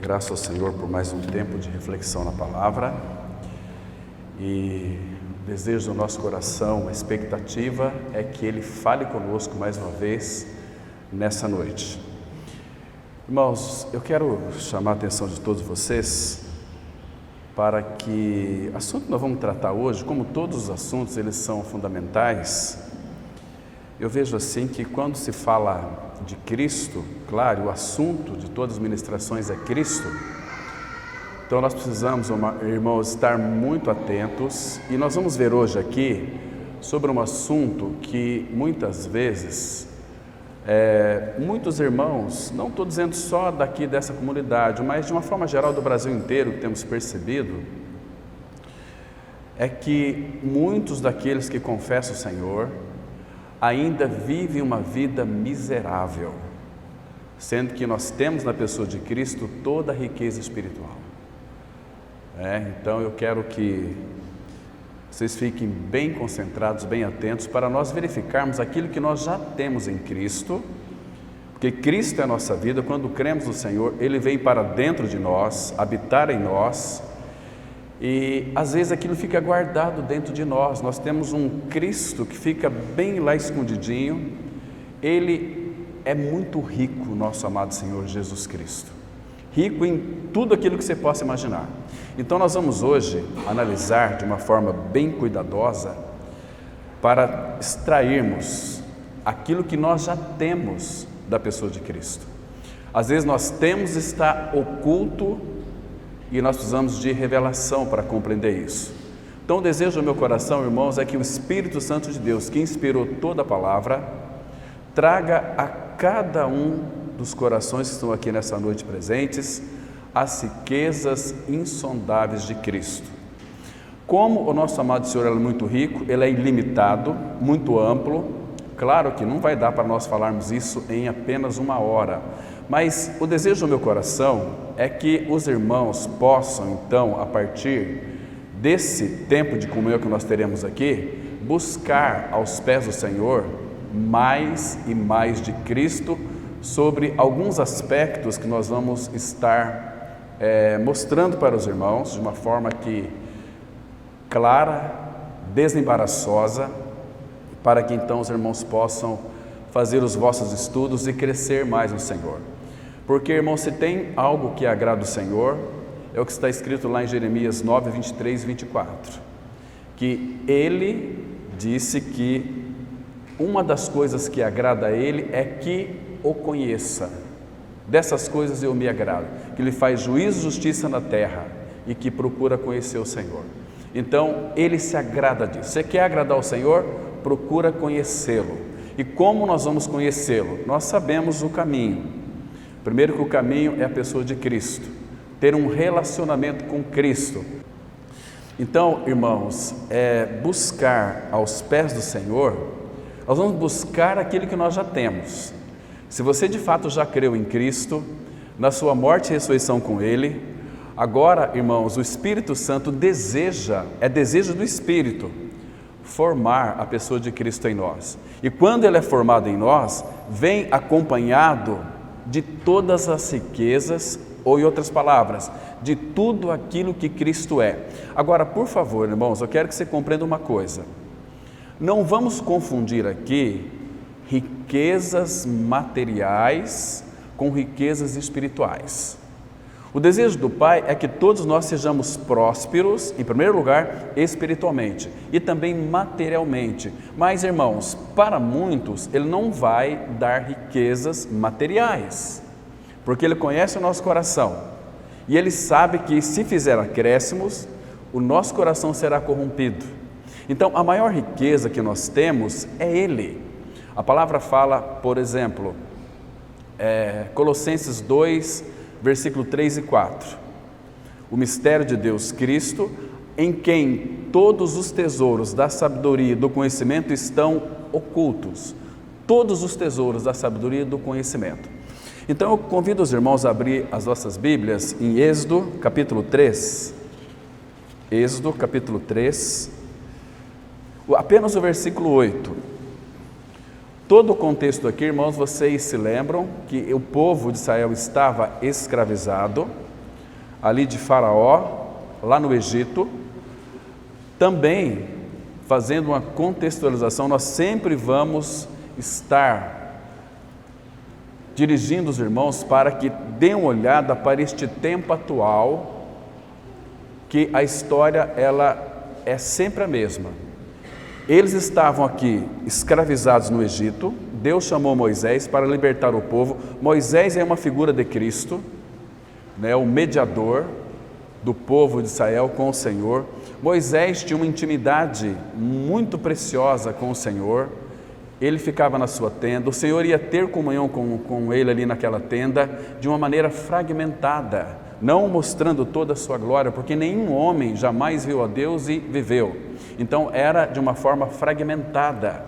Graças ao Senhor por mais um tempo de reflexão na palavra, e o desejo do nosso coração, a expectativa é que Ele fale conosco mais uma vez nessa noite. Irmãos, eu quero chamar a atenção de todos vocês para que o assunto que nós vamos tratar hoje, como todos os assuntos, eles são fundamentais. Eu vejo assim que quando se fala de Cristo, claro, o assunto de todas as ministrações é Cristo, então nós precisamos, irmãos, estar muito atentos, e nós vamos ver hoje aqui sobre um assunto que muitas vezes, muitos irmãos, não estou dizendo só daqui dessa comunidade, mas de uma forma geral do Brasil inteiro, que temos percebido, é que muitos daqueles que confessam o Senhor ainda vivem uma vida miserável, sendo que nós temos na pessoa de Cristo toda a riqueza espiritual. Então eu quero que vocês fiquem bem concentrados, bem atentos, para nós verificarmos aquilo que nós já temos em Cristo, porque Cristo é a nossa vida. Quando cremos no Senhor, Ele vem para dentro de nós, habitar em nós, e às vezes aquilo fica guardado dentro de nós. Nós temos um Cristo que fica bem lá escondidinho. Ele é muito rico, nosso amado Senhor Jesus Cristo, rico em tudo aquilo que você possa imaginar. Então nós vamos hoje analisar de uma forma bem cuidadosa para extrairmos aquilo que nós já temos da pessoa de Cristo. Às vezes nós temos, está oculto, e nós precisamos de revelação para compreender isso. Então o desejo do meu coração, irmãos, é que o Espírito Santo de Deus, que inspirou toda a palavra, traga a cada um dos corações que estão aqui nessa noite presentes as riquezas insondáveis de Cristo. Como o nosso amado Senhor é muito rico, Ele é ilimitado, muito amplo. Claro que não vai dar para nós falarmos isso em apenas uma hora, mas o desejo do meu coração é que os irmãos possam, então, a partir desse tempo de comunhão que nós teremos aqui, buscar aos pés do Senhor mais e mais de Cristo sobre alguns aspectos que nós vamos estar mostrando para os irmãos de uma forma que clara, desembaraçosa, para que então os irmãos possam fazer os vossos estudos e crescer mais no Senhor. Porque, irmão, se tem algo que agrada o Senhor, é o que está escrito lá em Jeremias 9, 23 e 24, que Ele disse que uma das coisas que agrada a Ele é que o conheça. Dessas coisas eu me agrado, que Ele faz juízo e justiça na terra e que procura conhecer o Senhor. Então, Ele se agrada disso. Você quer agradar ao Senhor? Procura conhecê-lo. E como nós vamos conhecê-lo? Nós sabemos o caminho. Primeiro, que o caminho é a pessoa de Cristo, ter um relacionamento com Cristo. Então, irmãos, buscar aos pés do Senhor, nós vamos buscar aquilo que nós já temos. Se você de fato já creu em Cristo, na sua morte e ressurreição com Ele, agora, irmãos, o Espírito Santo é desejo do Espírito, formar a pessoa de Cristo em nós. E quando Ele é formado em nós, vem acompanhado de todas as riquezas, ou em outras palavras, de tudo aquilo que Cristo é. Agora, por favor, irmãos, eu quero que você compreenda uma coisa. Não vamos confundir aqui riquezas materiais com riquezas espirituais. O desejo do Pai é que todos nós sejamos prósperos, em primeiro lugar, espiritualmente e também materialmente. Mas, irmãos, para muitos, Ele não vai dar riquezas materiais, porque Ele conhece o nosso coração e Ele sabe que se fizer acréscimos, o nosso coração será corrompido. Então, a maior riqueza que nós temos é Ele. A palavra fala, por exemplo, Colossenses 2, versículo 3 e 4. O mistério de Deus Cristo, em quem todos os tesouros da sabedoria e do conhecimento estão ocultos. Todos os tesouros da sabedoria e do conhecimento. Então eu convido os irmãos a abrir as vossas Bíblias em Êxodo, capítulo 3. Êxodo, capítulo 3. Apenas o versículo 8. Todo o contexto aqui, irmãos, vocês se lembram que o povo de Israel estava escravizado, ali de Faraó, lá no Egito. Também, fazendo uma contextualização, nós sempre vamos estar dirigindo os irmãos para que dêem uma olhada para este tempo atual, que a história ela é sempre a mesma. Eles estavam aqui escravizados no Egito, Deus chamou Moisés para libertar o povo. Moisés é uma figura de Cristo, né, o mediador do povo de Israel com o Senhor. Moisés tinha uma intimidade muito preciosa com o Senhor. Ele ficava na sua tenda, o Senhor ia ter comunhão com ele ali naquela tenda de uma maneira fragmentada, não mostrando toda a sua glória, porque nenhum homem jamais viu a Deus e viveu. Então era de uma forma fragmentada,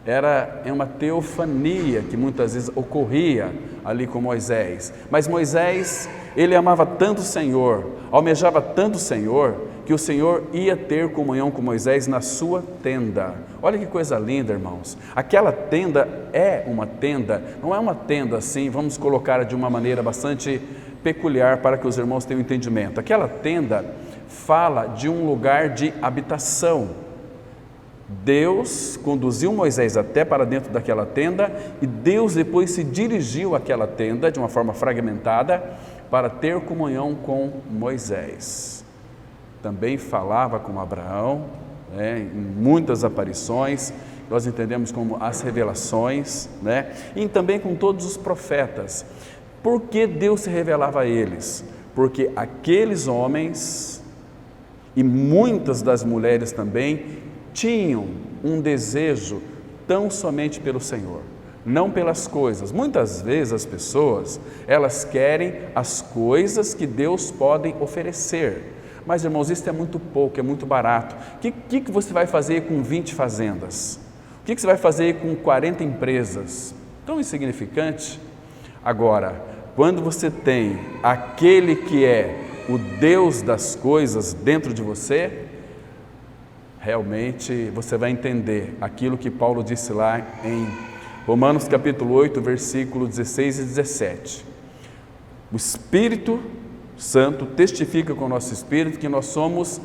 era uma teofania que muitas vezes ocorria ali com Moisés. Mas Moisés, ele amava tanto o Senhor, almejava tanto o Senhor, que o Senhor ia ter comunhão com Moisés na sua tenda. Olha que coisa linda, irmãos. Aquela tenda é uma tenda, não é uma tenda assim, vamos colocar de uma maneira bastante peculiar para que os irmãos tenham entendimento. Aquela tenda fala de um lugar de habitação. Deus conduziu Moisés até para dentro daquela tenda e Deus depois se dirigiu àquela tenda de uma forma fragmentada para ter comunhão com Moisés. Também falava com Abraão, em muitas aparições, nós entendemos como as revelações, e também com todos os profetas. Por que Deus se revelava a eles? Porque aqueles homens e muitas das mulheres também tinham um desejo tão somente pelo Senhor, não pelas coisas. Muitas vezes as pessoas, elas querem as coisas que Deus pode oferecer. Mas, irmãos, isso é muito pouco, é muito barato. O que você vai fazer com 20 fazendas? O que você vai fazer com 40 empresas? Tão insignificante. Agora, quando você tem aquele que é o Deus das coisas dentro de você, realmente você vai entender aquilo que Paulo disse lá em Romanos capítulo 8, versículo 16 e 17. O Espírito Santo testifica com o nosso espírito que nós somos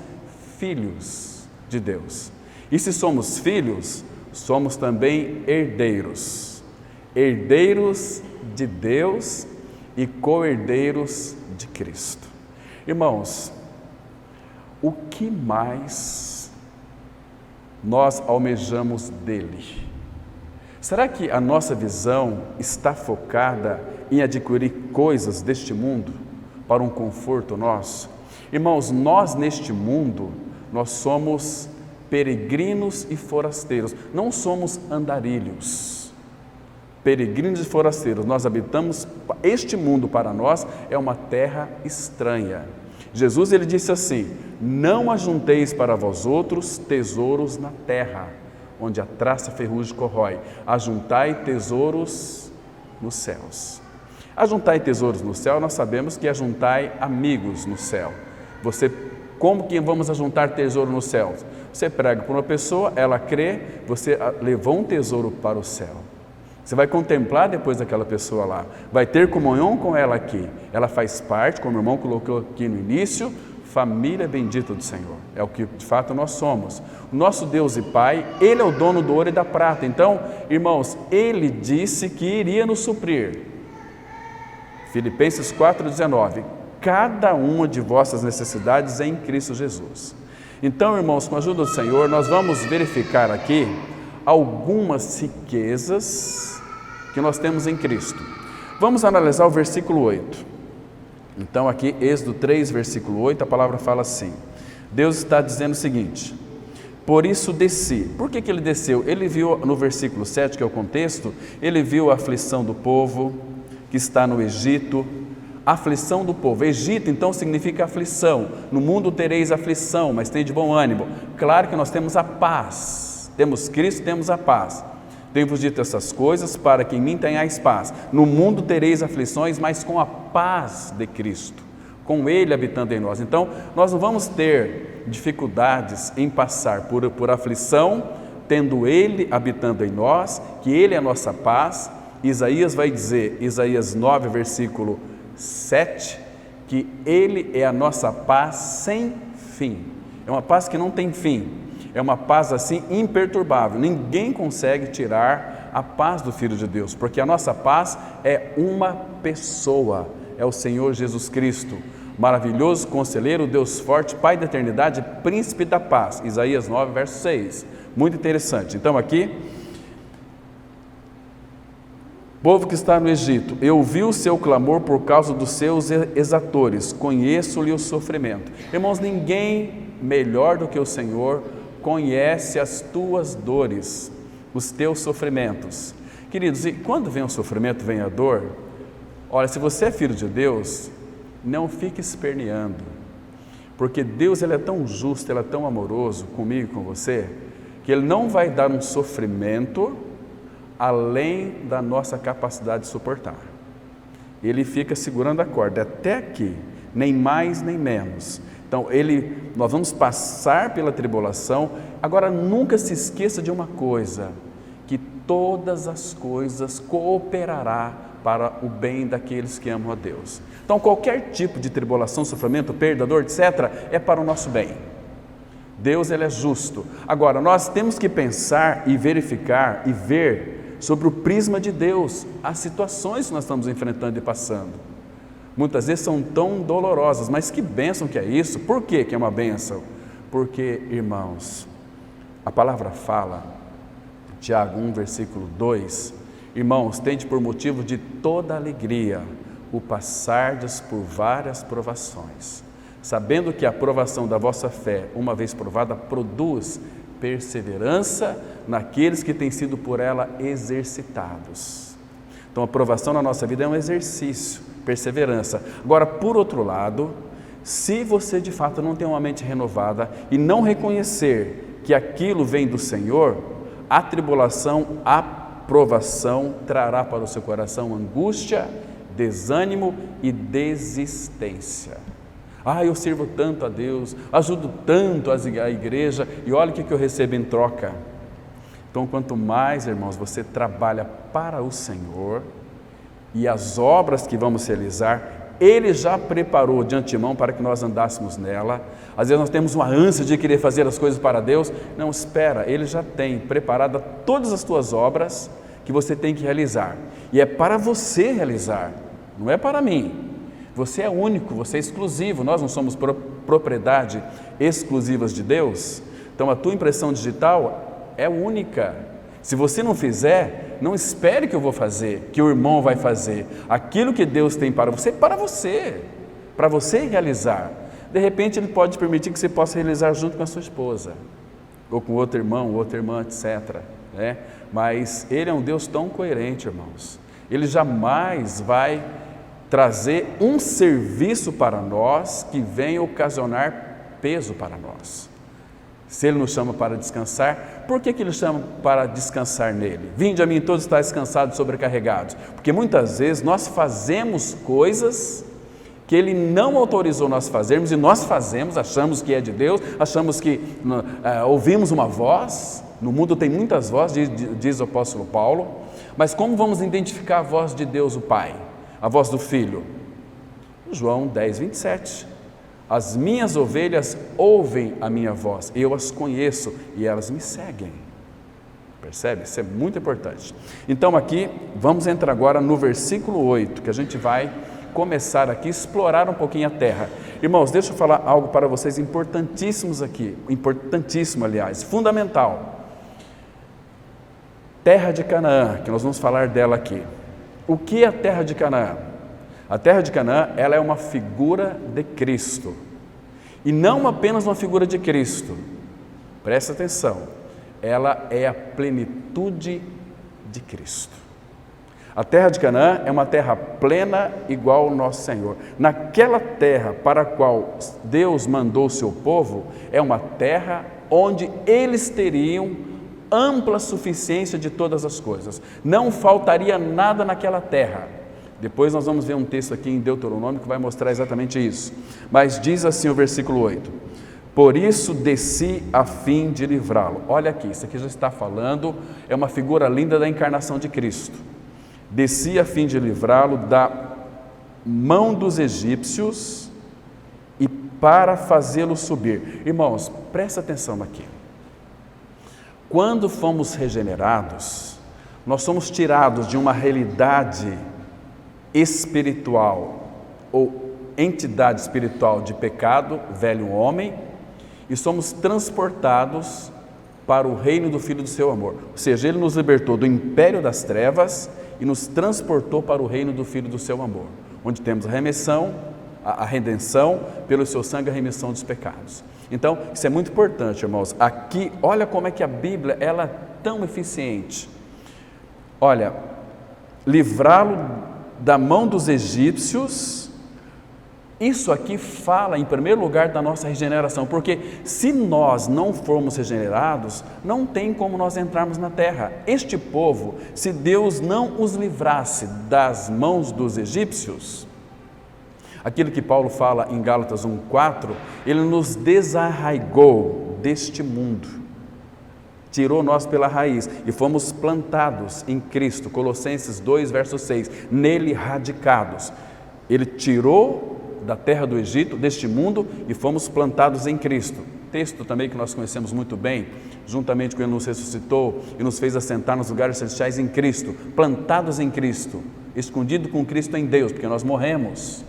filhos de Deus. E se somos filhos, somos também herdeiros. Herdeiros de Deus e co-herdeiros de Cristo. Irmãos, o que mais nós almejamos dele? Será que a nossa visão está focada em adquirir coisas deste mundo para um conforto nosso? Irmãos, nós neste mundo, nós somos peregrinos e forasteiros, não somos andarilhos. Peregrinos e forasteiros, nós habitamos, este mundo para nós é uma terra estranha. Jesus, ele disse assim: não ajunteis para vós outros tesouros na terra, onde a traça e a ferrugem corrói, ajuntai tesouros nos céus. Ajuntai tesouros no céu, nós sabemos que ajuntai amigos no céu. Como que vamos ajuntar tesouro no céu? Você prega para uma pessoa, ela crê, você levou um tesouro para o céu. Você vai contemplar depois daquela pessoa lá, vai ter comunhão com ela aqui. Ela faz parte, como o irmão colocou aqui no início, família bendita do Senhor. É o que de fato nós somos. O nosso Deus e Pai, Ele é o dono do ouro e da prata. Então, irmãos, Ele disse que iria nos suprir. Filipenses 4,19. Cada uma de vossas necessidades é em Cristo Jesus. Então, irmãos, com a ajuda do Senhor, nós vamos verificar aqui algumas riquezas que nós temos em Cristo. Vamos analisar o versículo 8. Então aqui, Êxodo 3, versículo 8, a palavra fala assim: Deus está dizendo o seguinte: por isso desci. Por que ele desceu? Ele viu no versículo 7, que é o contexto, ele viu a aflição do povo que está no Egito. Aflição do povo. Egito então significa aflição. No mundo tereis aflição, mas tem de bom ânimo. Claro que nós temos a paz. Temos Cristo, temos a paz. Tenho-vos dito essas coisas para que em mim tenhais paz. No mundo tereis aflições, mas com a paz de Cristo, com Ele habitando em nós. Então, nós não vamos ter dificuldades em passar por aflição, tendo Ele habitando em nós, que Ele é a nossa paz. Isaías vai dizer, Isaías 9, versículo 7, que Ele é a nossa paz sem fim. É uma paz que não tem fim, é uma paz assim imperturbável. Ninguém consegue tirar a paz do Filho de Deus, porque a nossa paz é uma pessoa, é o Senhor Jesus Cristo, maravilhoso conselheiro, Deus forte, Pai da eternidade, príncipe da paz. Isaías 9, verso 6, muito interessante. Então aqui, povo que está no Egito, eu ouvi o seu clamor por causa dos seus exatores, conheço-lhe o sofrimento. Irmãos, ninguém melhor do que o Senhor conhece as tuas dores, os teus sofrimentos. Queridos, e quando vem o sofrimento, vem a dor, olha, se você é filho de Deus, não fique esperneando, porque Deus, Ele é tão justo, Ele é tão amoroso comigo e com você, que Ele não vai dar um sofrimento além da nossa capacidade de suportar. Ele fica segurando a corda até aqui, nem mais nem menos. Então nós vamos passar pela tribulação. Agora nunca se esqueça de uma coisa, que todas as coisas cooperará para o bem daqueles que amam a Deus. Então qualquer tipo de tribulação, sofrimento, perda, dor, etc., é para o nosso bem. Deus, Ele é justo. Agora nós temos que pensar e verificar e ver sobre o prisma de Deus as situações que nós estamos enfrentando e passando. Muitas vezes são tão dolorosas, mas que bênção que é isso. Por que é uma bênção? Porque, irmãos, a palavra fala, Tiago 1, versículo 2, irmãos, tende por motivo de toda alegria o passardes por várias provações, sabendo que a provação da vossa fé, uma vez provada, produz perseverança naqueles que têm sido por ela exercitados. Então a provação na nossa vida é um exercício, perseverança. Agora, por outro lado, se você de fato não tem uma mente renovada e não reconhecer que aquilo vem do Senhor, a tribulação, a provação trará para o seu coração angústia, desânimo e desistência. Eu sirvo tanto a Deus, ajudo tanto a igreja e olha o que eu recebo em troca. Então, quanto mais, irmãos, você trabalha para o Senhor e as obras que vamos realizar, Ele já preparou de antemão para que nós andássemos nela. Às vezes nós temos uma ânsia de querer fazer as coisas para Deus. Não, espera, Ele já tem preparado todas as tuas obras que você tem que realizar. E é para você realizar, não é para mim. Você é único, você é exclusivo, nós não somos propriedade exclusivas de Deus. Então a tua impressão digital é única. Se você não fizer, não espere que eu vou fazer, que o irmão vai fazer. Aquilo que Deus tem para você realizar. De repente Ele pode permitir que você possa realizar junto com a sua esposa, ou com outro irmão, outra irmã, etc. Mas Ele é um Deus tão coerente, irmãos. Ele jamais vai trazer um serviço para nós que venha ocasionar peso para nós. Se Ele nos chama para descansar, por que Ele chama para descansar nele? Vinde a mim todos estáis cansados e sobrecarregados. Porque muitas vezes nós fazemos coisas que Ele não autorizou nós fazermos e nós fazemos, achamos que é de Deus, achamos que ouvimos uma voz. No mundo tem muitas vozes, diz o apóstolo Paulo, mas como vamos identificar a voz de Deus o Pai? A voz do Filho? João 10, 27. As minhas ovelhas ouvem a minha voz, eu as conheço e elas me seguem. Percebe? Isso é muito importante. Então aqui, vamos entrar agora no versículo 8, que a gente vai começar aqui, explorar um pouquinho a terra. Irmãos, deixa eu falar algo para vocês importantíssimos aqui, importantíssimo aliás, fundamental. Terra de Canaã, que nós vamos falar dela aqui. O que é a terra de Canaã? A terra de Canaã, ela é uma figura de Cristo. E não apenas uma figura de Cristo. Presta atenção. Ela é a plenitude de Cristo. A terra de Canaã é uma terra plena igual ao nosso Senhor. Naquela terra para a qual Deus mandou o seu povo, é uma terra onde eles teriam ampla suficiência de todas as coisas. Não faltaria nada naquela terra. Depois nós vamos ver um texto aqui em Deuteronômio que vai mostrar exatamente isso. Mas diz assim o versículo 8: por isso desci a fim de livrá-lo. Olha aqui, isso aqui já está falando, é uma figura linda da encarnação de Cristo. Desci a fim de livrá-lo da mão dos egípcios e para fazê-los subir. Irmãos, presta atenção aqui. Quando fomos regenerados, nós somos tirados de uma realidade espiritual ou entidade espiritual de pecado, velho homem, e somos transportados para o reino do Filho do seu amor. Ou seja, Ele nos libertou do império das trevas e nos transportou para o reino do Filho do seu amor, onde temos a remissão, a redenção, pelo seu sangue, a remissão dos pecados. Então, isso é muito importante, irmãos. Aqui, olha como é que a Bíblia, ela é tão eficiente. Olha, livrá-lo da mão dos egípcios. Isso aqui fala, em primeiro lugar, da nossa regeneração, porque se nós não formos regenerados, não tem como nós entrarmos na terra. Este povo, se Deus não os livrasse das mãos dos egípcios, aquilo que Paulo fala em Gálatas 1,4, Ele nos desarraigou deste mundo, tirou nós pela raiz e fomos plantados em Cristo, Colossenses 2, verso 6, nele radicados. Ele tirou da terra do Egito, deste mundo, e fomos plantados em Cristo. Texto também que nós conhecemos muito bem, juntamente com Ele nos ressuscitou e nos fez assentar nos lugares celestiais em Cristo, plantados em Cristo, escondido com Cristo em Deus, porque nós morremos.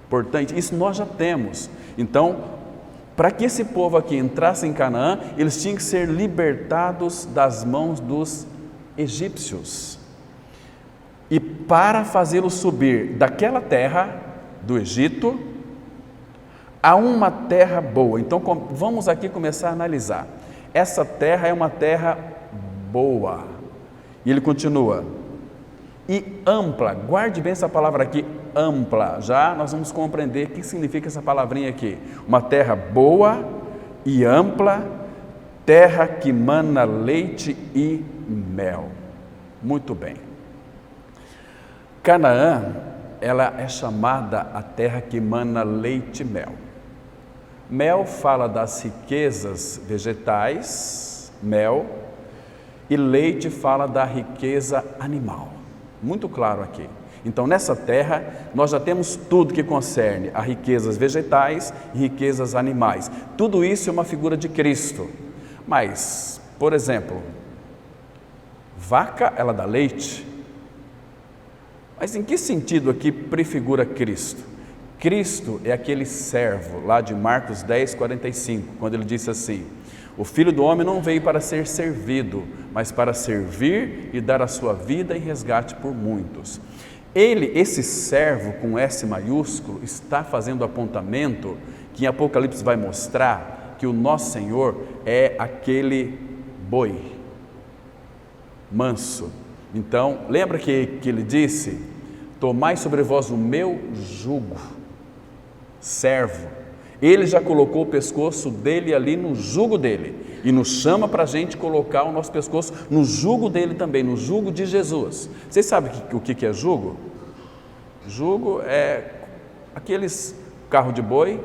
Portanto, isso nós já temos. Então, para que esse povo aqui entrasse em Canaã, eles tinham que ser libertados das mãos dos egípcios. E para fazê-los subir daquela terra do Egito a uma terra boa. Então vamos aqui começar a analisar. Essa terra é uma terra boa. E ele continua. E ampla, guarde bem essa palavra aqui, ampla. Já nós vamos compreender o que significa essa palavrinha aqui. Uma terra boa e ampla, terra que mana leite e mel. Muito bem. Canaã, ela é chamada a terra que mana leite e mel. Mel fala das riquezas vegetais, mel, e leite fala da riqueza animal. Muito claro aqui. Então, nessa terra, nós já temos tudo que concerne a riquezas vegetais e riquezas animais. Tudo isso é uma figura de Cristo. Mas, por exemplo, vaca, ela dá leite. Mas em que sentido aqui prefigura Cristo? Cristo é aquele servo, lá de Marcos 10, 45, quando ele disse assim: o Filho do Homem não veio para ser servido, mas para servir e dar a sua vida em resgate por muitos. Ele, esse servo com S maiúsculo, está fazendo apontamento que em Apocalipse vai mostrar que o nosso Senhor é aquele boi manso. Então, lembra que ele disse: tomai sobre vós o meu jugo, servo. Ele já colocou o pescoço dele ali no jugo dele e nos chama para a gente colocar o nosso pescoço no jugo dele também, no jugo de Jesus. Vocês sabem o que é jugo? Jugo é aqueles carro de boi,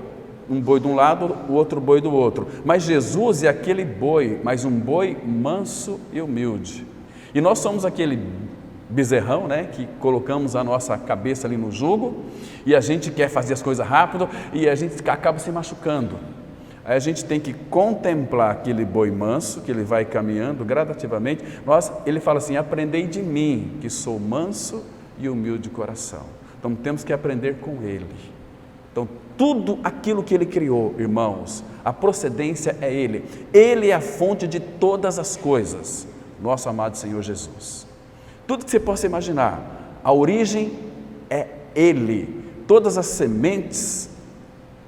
um boi de um lado, o outro boi do outro. Mas Jesus é aquele boi, mas um boi manso e humilde. E nós somos aquele bezerrão, né, que colocamos a nossa cabeça ali no jugo e a gente quer fazer as coisas rápido e a gente acaba se machucando. Aí a gente tem que contemplar aquele boi manso, que ele vai caminhando gradativamente. Ele fala assim: aprendei de mim, que sou manso e humilde de coração. Então temos que aprender com Ele. Então tudo aquilo que Ele criou, irmãos, a procedência é Ele. Ele é a fonte de todas as coisas, nosso amado Senhor Jesus. Tudo que você possa imaginar, a origem é Ele. Todas as sementes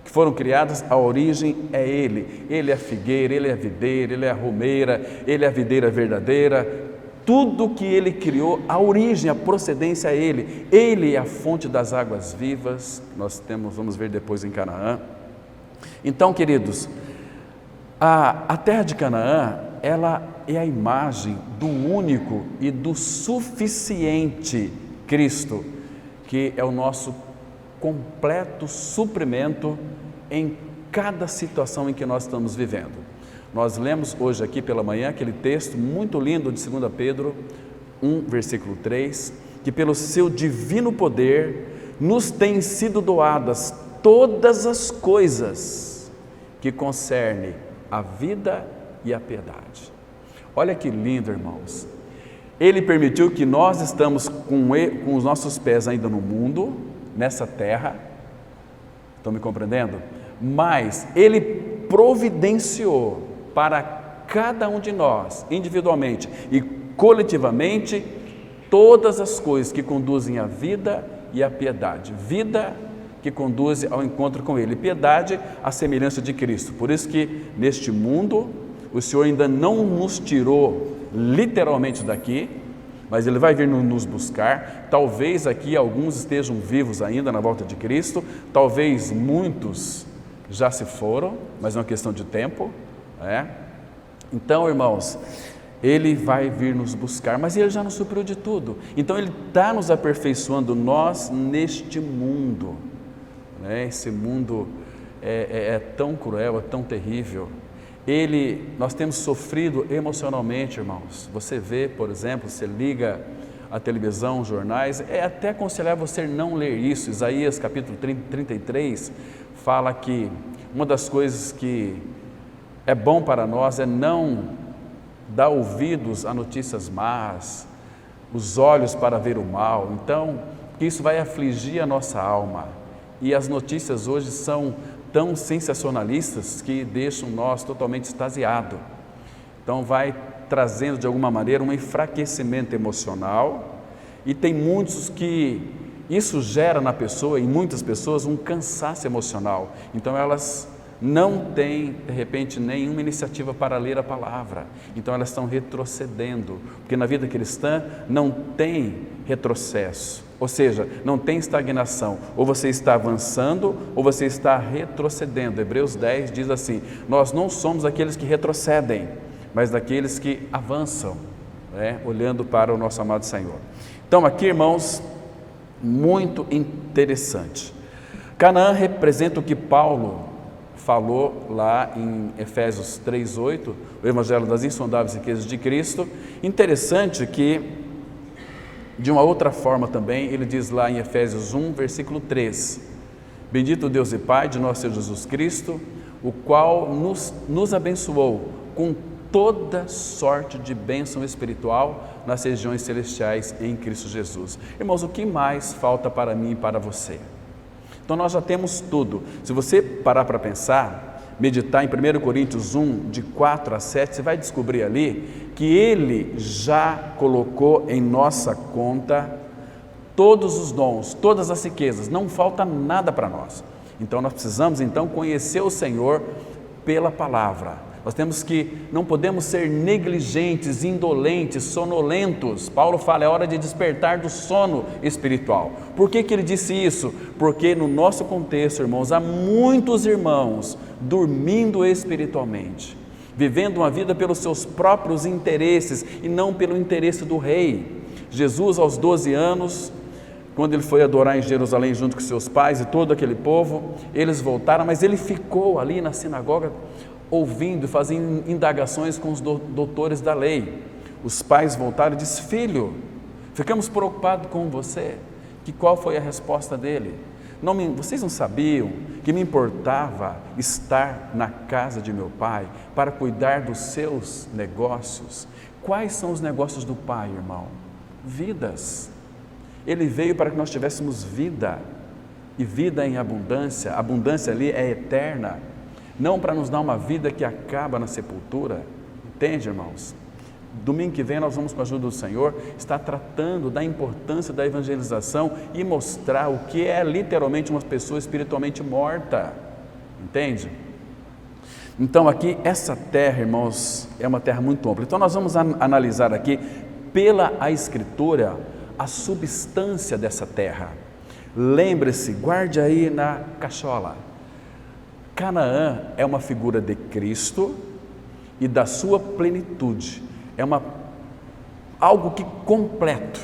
que foram criadas, a origem é Ele. Ele é a figueira, Ele é a videira, Ele é a romeira, Ele é a videira verdadeira. Tudo que Ele criou, a origem, a procedência é Ele. Ele é a fonte das águas vivas. Nós vamos ver depois em Canaã. Então, queridos, a terra de Canaã, ela é a imagem do único e do suficiente Cristo, que é o nosso completo suprimento em cada situação em que nós estamos vivendo. Nós lemos hoje aqui pela manhã aquele texto muito lindo de 2 Pedro 1, versículo 3, que pelo seu divino poder nos têm sido doadas todas as coisas que concernem a vida e a piedade. Olha que lindo, irmãos. Ele permitiu que nós estamos com os nossos pés ainda no mundo, nessa terra. Estão me compreendendo? Mas Ele providenciou para cada um de nós, individualmente e coletivamente, todas as coisas que conduzem à vida e à piedade. Vida que conduz ao encontro com Ele, piedade à semelhança de Cristo. Por isso que neste mundo o Senhor ainda não nos tirou literalmente daqui, mas Ele vai vir nos buscar. Talvez aqui alguns estejam vivos ainda na volta de Cristo, talvez muitos já se foram, mas é uma questão de tempo, Então, irmãos, Ele vai vir nos buscar, mas Ele já nos supriu de tudo. Então Ele está nos aperfeiçoando nós neste mundo, Esse mundo é tão cruel, é tão terrível. Nós temos sofrido emocionalmente, irmãos. Você vê, por exemplo, você liga a televisão, jornais, é até aconselhável você não ler isso. Isaías capítulo 33 fala que uma das coisas que é bom para nós é não dar ouvidos a notícias más, os olhos para ver o mal. Então, isso vai afligir a nossa alma. E as notícias hoje são tão sensacionalistas que deixam nós totalmente extasiados. Então vai trazendo de alguma maneira um enfraquecimento emocional, e tem muitos que isso gera na pessoa, em muitas pessoas, um cansaço emocional. Então elas não têm, de repente, nenhuma iniciativa para ler a palavra. Então elas estão retrocedendo, porque na vida cristã não tem retrocesso. Ou seja, não tem estagnação, ou você está avançando ou você está retrocedendo. Hebreus 10 diz assim: nós não somos aqueles que retrocedem, mas daqueles que avançam, olhando para o nosso amado Senhor. Então aqui, irmãos, muito interessante. Canaã representa o que Paulo falou lá em Efésios 3:8, o Evangelho das insondáveis riquezas de Cristo. Interessante que, de uma outra forma também, ele diz lá em Efésios 1, versículo 3: bendito Deus e Pai de nosso Senhor Jesus Cristo, o qual nos abençoou com toda sorte de bênção espiritual nas regiões celestiais em Cristo Jesus. Irmãos, o que mais falta para mim e para você? Então nós já temos tudo. Se você parar para pensar, meditar em 1 Coríntios 1, de 4 a 7, você vai descobrir ali que Ele já colocou em nossa conta todos os dons, todas as riquezas, não falta nada para nós. Então nós precisamos conhecer o Senhor pela palavra. Não podemos ser negligentes, indolentes, sonolentos. Paulo fala, é hora de despertar do sono espiritual. Por que ele disse isso? Porque no nosso contexto, irmãos, há muitos irmãos dormindo espiritualmente, vivendo uma vida pelos seus próprios interesses e não pelo interesse do rei. Jesus, aos 12 anos, quando ele foi adorar em Jerusalém junto com seus pais e todo aquele povo, eles voltaram, mas ele ficou ali na sinagoga ouvindo e fazendo indagações com os doutores da lei. Os pais voltaram e disseram: filho, ficamos preocupados com você. Qual foi a resposta dele? Vocês não sabiam que me importava estar na casa de meu pai para cuidar dos seus negócios? Quais são os negócios do pai, irmão? Vidas. Ele veio para que nós tivéssemos vida, e vida em abundância. A abundância ali é eterna, não para nos dar uma vida que acaba na sepultura. Entende, irmãos? Domingo que vem nós vamos, com a ajuda do Senhor, estar tratando da importância da evangelização e mostrar o que é literalmente uma pessoa espiritualmente morta. Entende? Então aqui, essa terra, irmãos, é uma terra muito ampla. Então nós vamos analisar aqui, pela a Escritura, a substância dessa terra. Lembre-se, guarde aí na cachola. Canaã é uma figura de Cristo e da sua plenitude. É algo que completo,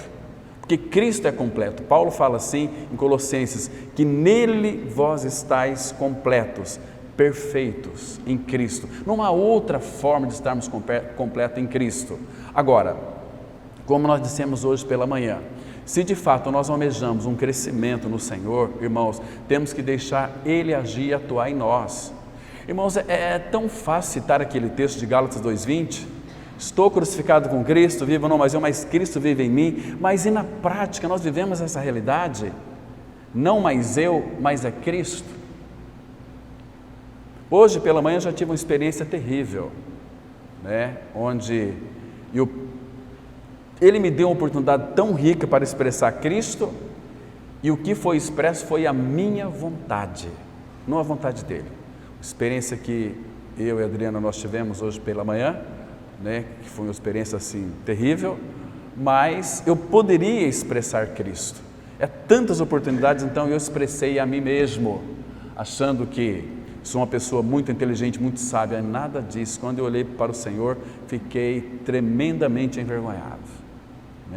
porque Cristo é completo. Paulo fala assim em Colossenses, que nele vós estáis completos, perfeitos em Cristo. Não há outra forma de estarmos completos em Cristo. Agora, como nós dissemos hoje pela manhã, Se de fato nós almejamos um crescimento no Senhor, irmãos, temos que deixar Ele agir e atuar em nós. Irmãos, é tão fácil citar aquele texto de Gálatas 2:20, estou crucificado com Cristo, vivo não mais eu, mas Cristo vive em mim, mas e na prática nós vivemos essa realidade? Não mais eu, mas é Cristo. Hoje pela manhã eu já tive uma experiência terrível, onde Ele me deu uma oportunidade tão rica para expressar Cristo, e o que foi expresso foi a minha vontade, não a vontade dele. Experiência que eu e a Adriana nós tivemos hoje pela manhã, que foi uma experiência assim terrível, mas eu poderia expressar Cristo. Tantas oportunidades, então eu expressei a mim mesmo, achando que sou uma pessoa muito inteligente, muito sábia. Nada disso. Quando eu olhei para o Senhor, fiquei tremendamente envergonhado.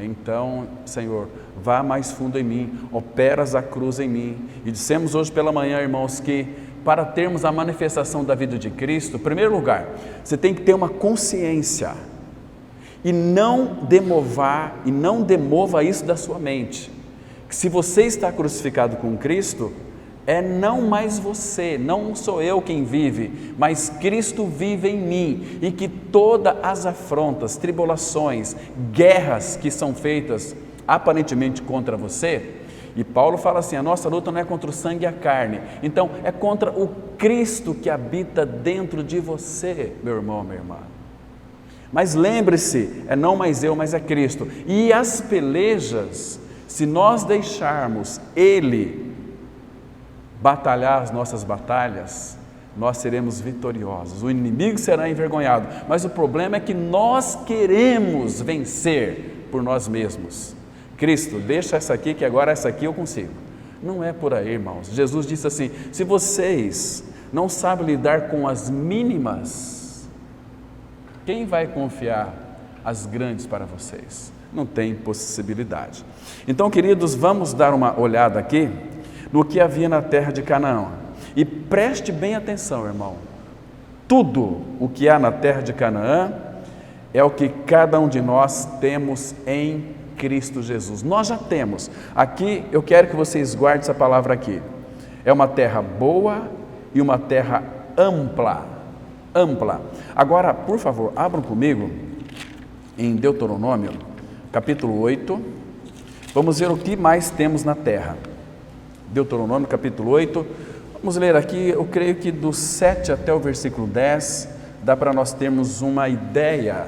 Então, Senhor, vá mais fundo em mim, operas a cruz em mim. E dissemos hoje pela manhã, irmãos, que para termos a manifestação da vida de Cristo, em primeiro lugar, você tem que ter uma consciência e não demova isso da sua mente. Que se você está crucificado com Cristo, não mais você, não sou eu quem vive, mas Cristo vive em mim, e que todas as afrontas, tribulações, guerras que são feitas aparentemente contra você, e Paulo fala assim, a nossa luta não é contra o sangue e a carne, então é contra o Cristo que habita dentro de você, meu irmão, minha irmã. Mas lembre-se, não mais eu, mas é Cristo. E as pelejas, se nós deixarmos Ele batalhar as nossas batalhas, nós seremos vitoriosos, o inimigo será envergonhado, mas o problema é que nós queremos vencer por nós mesmos. Cristo, deixa essa aqui, que agora essa aqui eu consigo. Não é por aí, irmãos. Jesus disse assim, se vocês não sabem lidar com as mínimas, quem vai confiar as grandes para vocês? Não tem possibilidade. Então, queridos, vamos dar uma olhada aqui no que havia na terra de Canaã. E preste bem atenção, irmão. Tudo o que há na terra de Canaã é o que cada um de nós temos em Cristo Jesus. Nós já temos. Aqui, eu quero que vocês guardem essa palavra aqui. É uma terra boa e uma terra ampla. Ampla. Agora, por favor, abram comigo em Deuteronômio, capítulo 8. Vamos ver o que mais temos na terra. Deuteronômio, capítulo 8. Vamos ler aqui, eu creio que do 7 até o versículo 10, dá para nós termos uma ideia.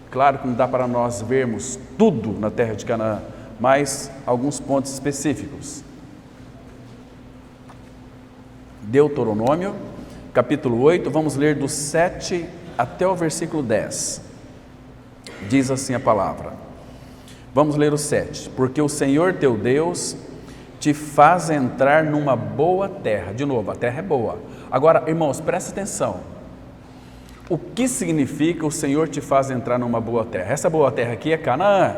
Claro que não dá para nós vermos tudo na terra de Canaã, mas alguns pontos específicos. Deuteronômio, capítulo 8, vamos ler do 7 até o versículo 10. Diz assim a palavra. Vamos ler o 7. Porque o Senhor teu Deus te faz entrar numa boa terra. De novo, a terra é boa. Agora, irmãos, presta atenção. O que significa o Senhor te faz entrar numa boa terra? Essa boa terra aqui é Canaã.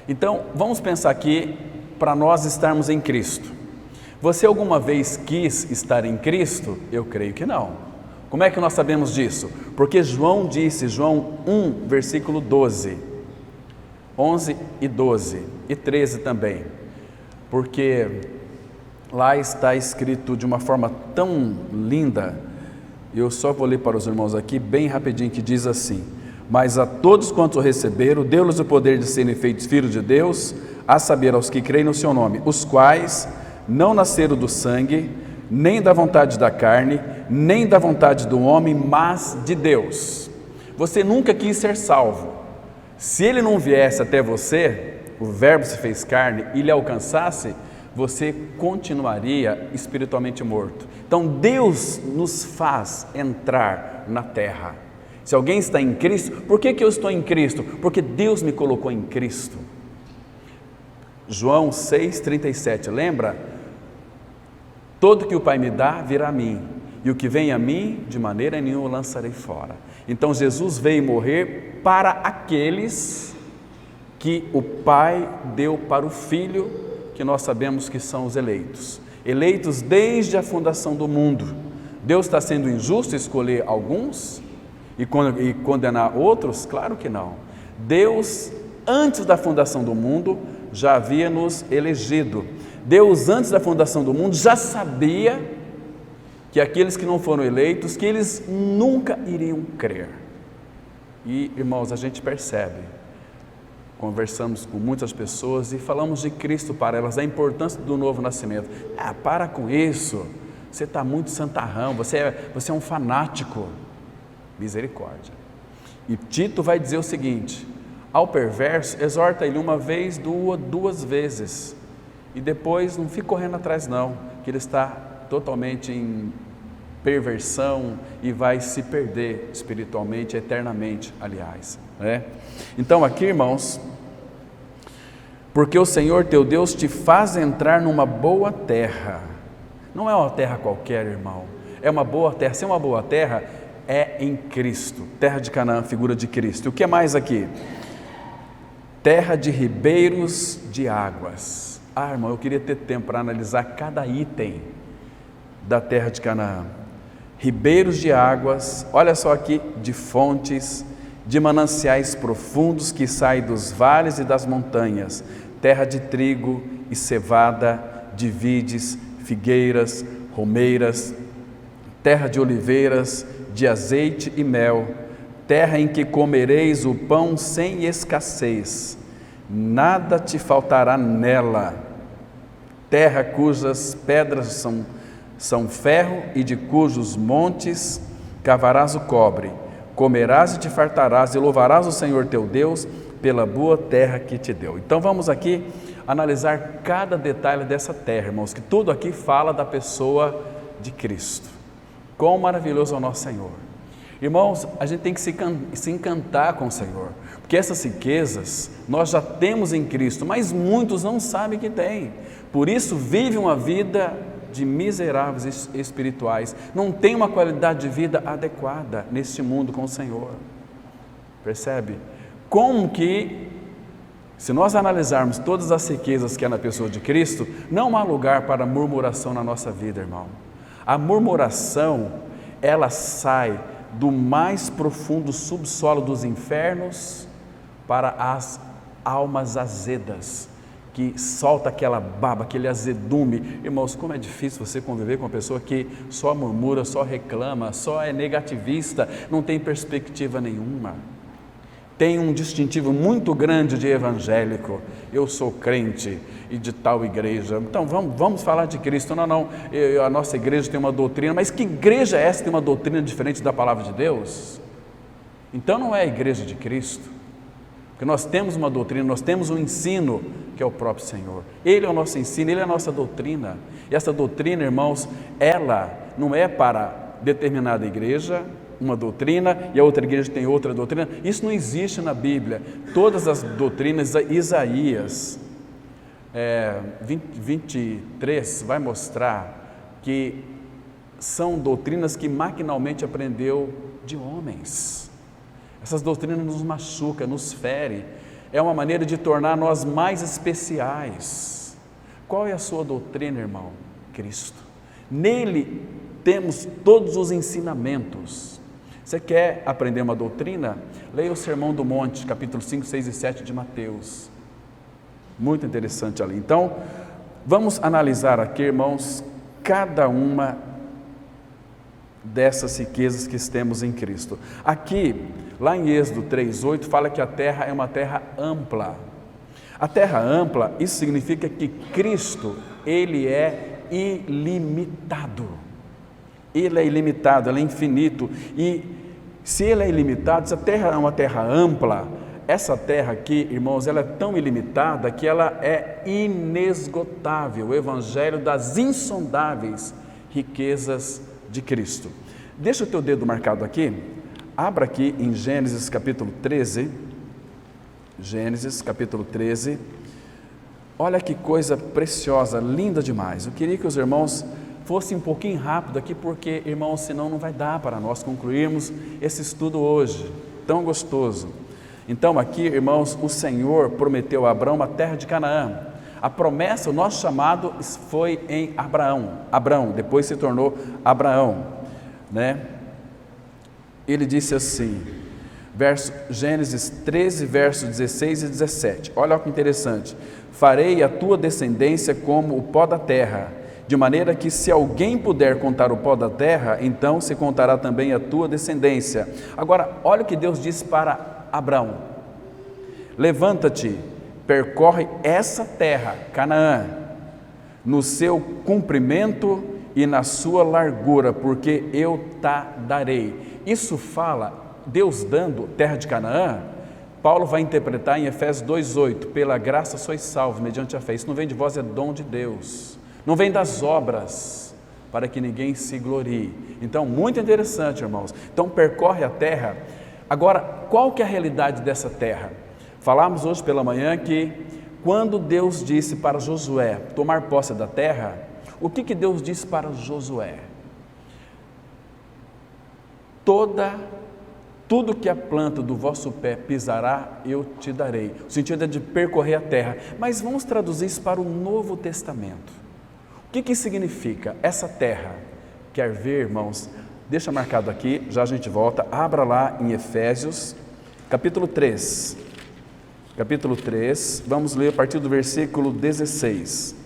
Então, vamos pensar aqui para nós estarmos em Cristo. Você alguma vez quis estar em Cristo? Eu creio que não. Como é que nós sabemos disso? Porque João disse, João 1, versículo 12, 11 e 12 e 13 também. Porque lá está escrito de uma forma tão linda. Eu só vou ler para os irmãos aqui bem rapidinho, que diz assim: mas a todos quantos o receberam, deu-lhes o poder de serem feitos filhos de Deus, a saber, aos que creem no seu nome, os quais não nasceram do sangue, nem da vontade da carne, nem da vontade do homem, mas de Deus. Você nunca quis ser salvo. Se ele não viesse até você, o verbo se fez carne, e lhe alcançasse, você continuaria espiritualmente morto. Então Deus nos faz entrar na terra. Se alguém está em Cristo, por que eu estou em Cristo? Porque Deus me colocou em Cristo. João 6,37, lembra? Todo que o Pai me dá, virá a mim, e o que vem a mim, de maneira nenhuma o lançarei fora. Então Jesus veio morrer para aqueles que o Pai deu para o Filho, que nós sabemos que são os eleitos. Eleitos desde a fundação do mundo. Deus está sendo injusto escolher alguns e condenar outros? Claro que não. Deus, antes da fundação do mundo, já havia nos elegido. Deus, antes da fundação do mundo, já sabia que aqueles que não foram eleitos, que eles nunca iriam crer. E, irmãos, a gente percebe, conversamos com muitas pessoas e falamos de Cristo para elas, a importância do novo nascimento. Para com isso, você está muito santarrão, você é um fanático. Misericórdia. E Tito vai dizer o seguinte: ao perverso, exorta ele uma vez, duas vezes, e depois não fique correndo atrás não, que ele está totalmente em perversão e vai se perder espiritualmente, eternamente, aliás, né? Então aqui, irmãos, porque o Senhor teu Deus te faz entrar numa boa terra. Não é uma terra qualquer, irmão, é uma boa terra. Se é uma boa terra, é em Cristo. Terra de Canaã, figura de Cristo. E o que mais aqui? Terra de ribeiros de águas. Irmão, eu queria ter tempo para analisar cada item da terra de Canaã. Ribeiros de águas, olha só aqui, de fontes, de mananciais profundos que saem dos vales e das montanhas, terra de trigo e cevada, de vides, figueiras, romeiras, terra de oliveiras, de azeite e mel, terra em que comereis o pão sem escassez, nada te faltará nela, terra cujas pedras são ferro e de cujos montes cavarás o cobre, comerás e te fartarás e louvarás o Senhor teu Deus pela boa terra que te deu. Então vamos aqui analisar cada detalhe dessa terra, irmãos, que tudo aqui fala da pessoa de Cristo. Quão maravilhoso é o nosso Senhor. Irmãos, a gente tem que se encantar com o Senhor, porque essas riquezas nós já temos em Cristo, mas muitos não sabem que tem, por isso vivem uma vida de miseráveis espirituais, não tem uma qualidade de vida adequada neste mundo com o Senhor. Percebe? Como que, se nós analisarmos todas as riquezas que há na pessoa de Cristo, não há lugar para murmuração na nossa vida, irmão. A murmuração, ela sai do mais profundo subsolo dos infernos para as almas azedas, que solta aquela baba, aquele azedume. Irmãos, como é difícil você conviver com uma pessoa que só murmura, só reclama, só é negativista, não tem perspectiva nenhuma. Tem um distintivo muito grande de evangélico. Eu sou crente e de tal igreja. Então vamos falar de Cristo. Não, a nossa igreja tem uma doutrina, mas que igreja é essa que tem uma doutrina diferente da palavra de Deus? Então não é a igreja de Cristo, porque nós temos uma doutrina, nós temos um ensino que é o próprio Senhor. Ele é o nosso ensino, Ele é a nossa doutrina. E essa doutrina, irmãos, ela não é para determinada igreja, uma doutrina, e a outra igreja tem outra doutrina. Isso não existe na Bíblia. Todas as doutrinas, Isaías 23 vai mostrar que são doutrinas que maquinalmente aprendeu de homens. Essas doutrinas nos machucam, nos ferem. É uma maneira de tornar nós mais especiais. Qual é a sua doutrina, irmão? Cristo. Nele temos todos os ensinamentos. Você quer aprender uma doutrina? Leia o Sermão do Monte, capítulo 5, 6 e 7 de Mateus. Muito interessante ali. Então, vamos analisar aqui, irmãos, cada uma dessas riquezas que temos em Cristo. Aqui, lá em Êxodo 3:8, fala que a terra é uma terra ampla. A terra ampla, isso significa que Cristo, Ele é ilimitado. Ele é ilimitado, Ele é infinito. E se Ele é ilimitado, se a terra é uma terra ampla, essa terra aqui, irmãos, ela é tão ilimitada que ela é inesgotável. O Evangelho das insondáveis riquezas de Cristo. Deixa o teu dedo marcado aqui, abra aqui em Gênesis capítulo 13, Gênesis capítulo 13, olha que coisa preciosa, linda demais. Eu queria que os irmãos fossem um pouquinho rápido aqui, porque, irmãos, senão não vai dar para nós concluirmos esse estudo hoje, tão gostoso. Então aqui, irmãos, o Senhor prometeu a Abraão a terra de Canaã. A promessa, o nosso chamado foi em Abraão, depois se tornou Abraão, né? Ele disse assim: Gênesis 13, versos 16 e 17. Olha que interessante. Farei a tua descendência como o pó da terra, de maneira que se alguém puder contar o pó da terra, então se contará também a tua descendência. Agora, olha o que Deus diz para Abraão: levanta-te, percorre essa terra, Canaã, no seu comprimento e na sua largura, porque eu te darei. Isso fala Deus dando terra de Canaã. Paulo vai interpretar em Efésios 2,8, pela graça sois salvos, mediante a fé. Isso não vem de vós, é dom de Deus, não vem das obras, para que ninguém se glorie. Então, muito interessante, irmãos. Então, percorre a terra. Agora, qual que é a realidade dessa terra? Falamos hoje pela manhã que quando Deus disse para Josué tomar posse da terra, o que Deus disse para Josué? Tudo que a planta do vosso pé pisará, eu te darei. O sentido é de percorrer a terra. Mas vamos traduzir isso para o Novo Testamento. O que significa essa terra? Quer ver, irmãos? Deixa marcado aqui, já a gente volta. Abra lá em Efésios, capítulo 3. Capítulo 3, vamos ler a partir do versículo 16.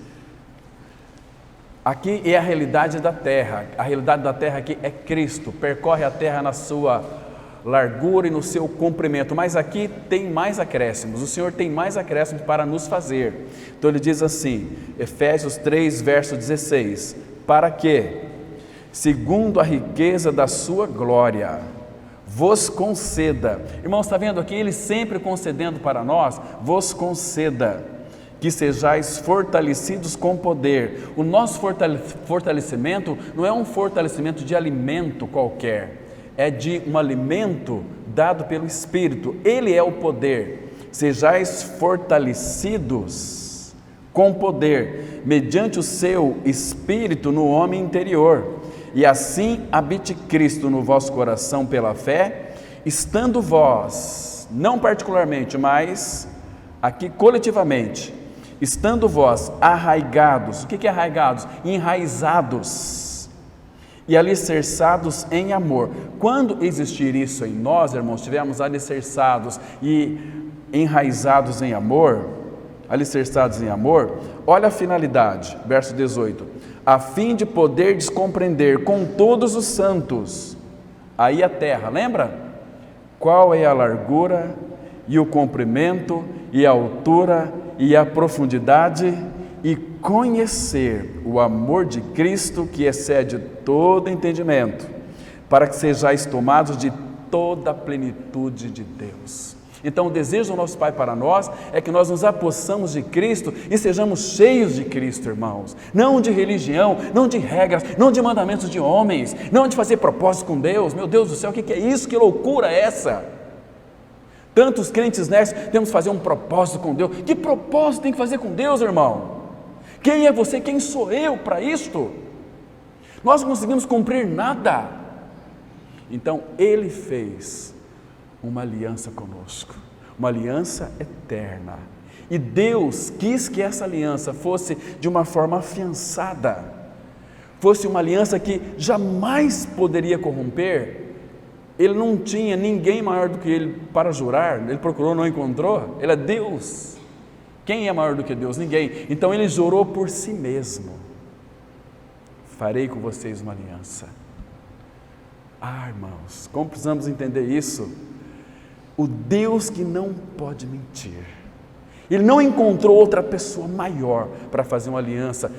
Aqui é a realidade da terra. A realidade da terra aqui é Cristo. Percorre a terra na sua largura e no seu comprimento, mas aqui tem mais acréscimos, o Senhor tem mais acréscimos para nos fazer. Então ele diz assim, Efésios 3, verso 16, para que, segundo a riqueza da sua glória, vos conceda, irmãos, está vendo aqui, ele sempre concedendo para nós, vos conceda, que sejais fortalecidos com poder. O nosso fortalecimento não é um fortalecimento de alimento qualquer, é de um alimento dado pelo Espírito. Ele é o poder. Sejais fortalecidos com poder, mediante o seu Espírito no homem interior, e assim habite Cristo no vosso coração pela fé, estando vós, não particularmente, mas aqui coletivamente, estando vós arraigados. O que é arraigados? Enraizados e alicerçados em amor. Quando existir isso em nós, irmãos, estivermos alicerçados e enraizados em amor, olha a finalidade, verso 18, a fim de poderdes compreender com todos os santos, aí a terra, lembra? Qual é a largura e o comprimento e a altura e a profundidade, e conhecer o amor de Cristo que excede todo entendimento, para que sejais tomados de toda a plenitude de Deus. Então o desejo do nosso Pai para nós é que nós nos apossamos de Cristo e sejamos cheios de Cristo, irmãos, não de religião, não de regras, não de mandamentos de homens, não de fazer propósitos com Deus. Meu Deus do céu, o que é isso? Que loucura é essa? Tantos crentes nesses, temos que fazer um propósito com Deus. Que propósito tem que fazer com Deus, irmão? Quem é você? Quem sou eu para isto? Nós não conseguimos cumprir nada. Então Ele fez uma aliança conosco, uma aliança eterna, e Deus quis que essa aliança fosse de uma forma afiançada, fosse uma aliança que jamais poderia corromper. Ele não tinha ninguém maior do que Ele para jurar, Ele procurou, não encontrou. Ele é Deus. Quem é maior do que Deus? Ninguém. Então Ele jurou por si mesmo: farei com vocês uma aliança. Irmãos, como precisamos entender isso? O Deus que não pode mentir, Ele não encontrou outra pessoa maior para fazer uma aliança,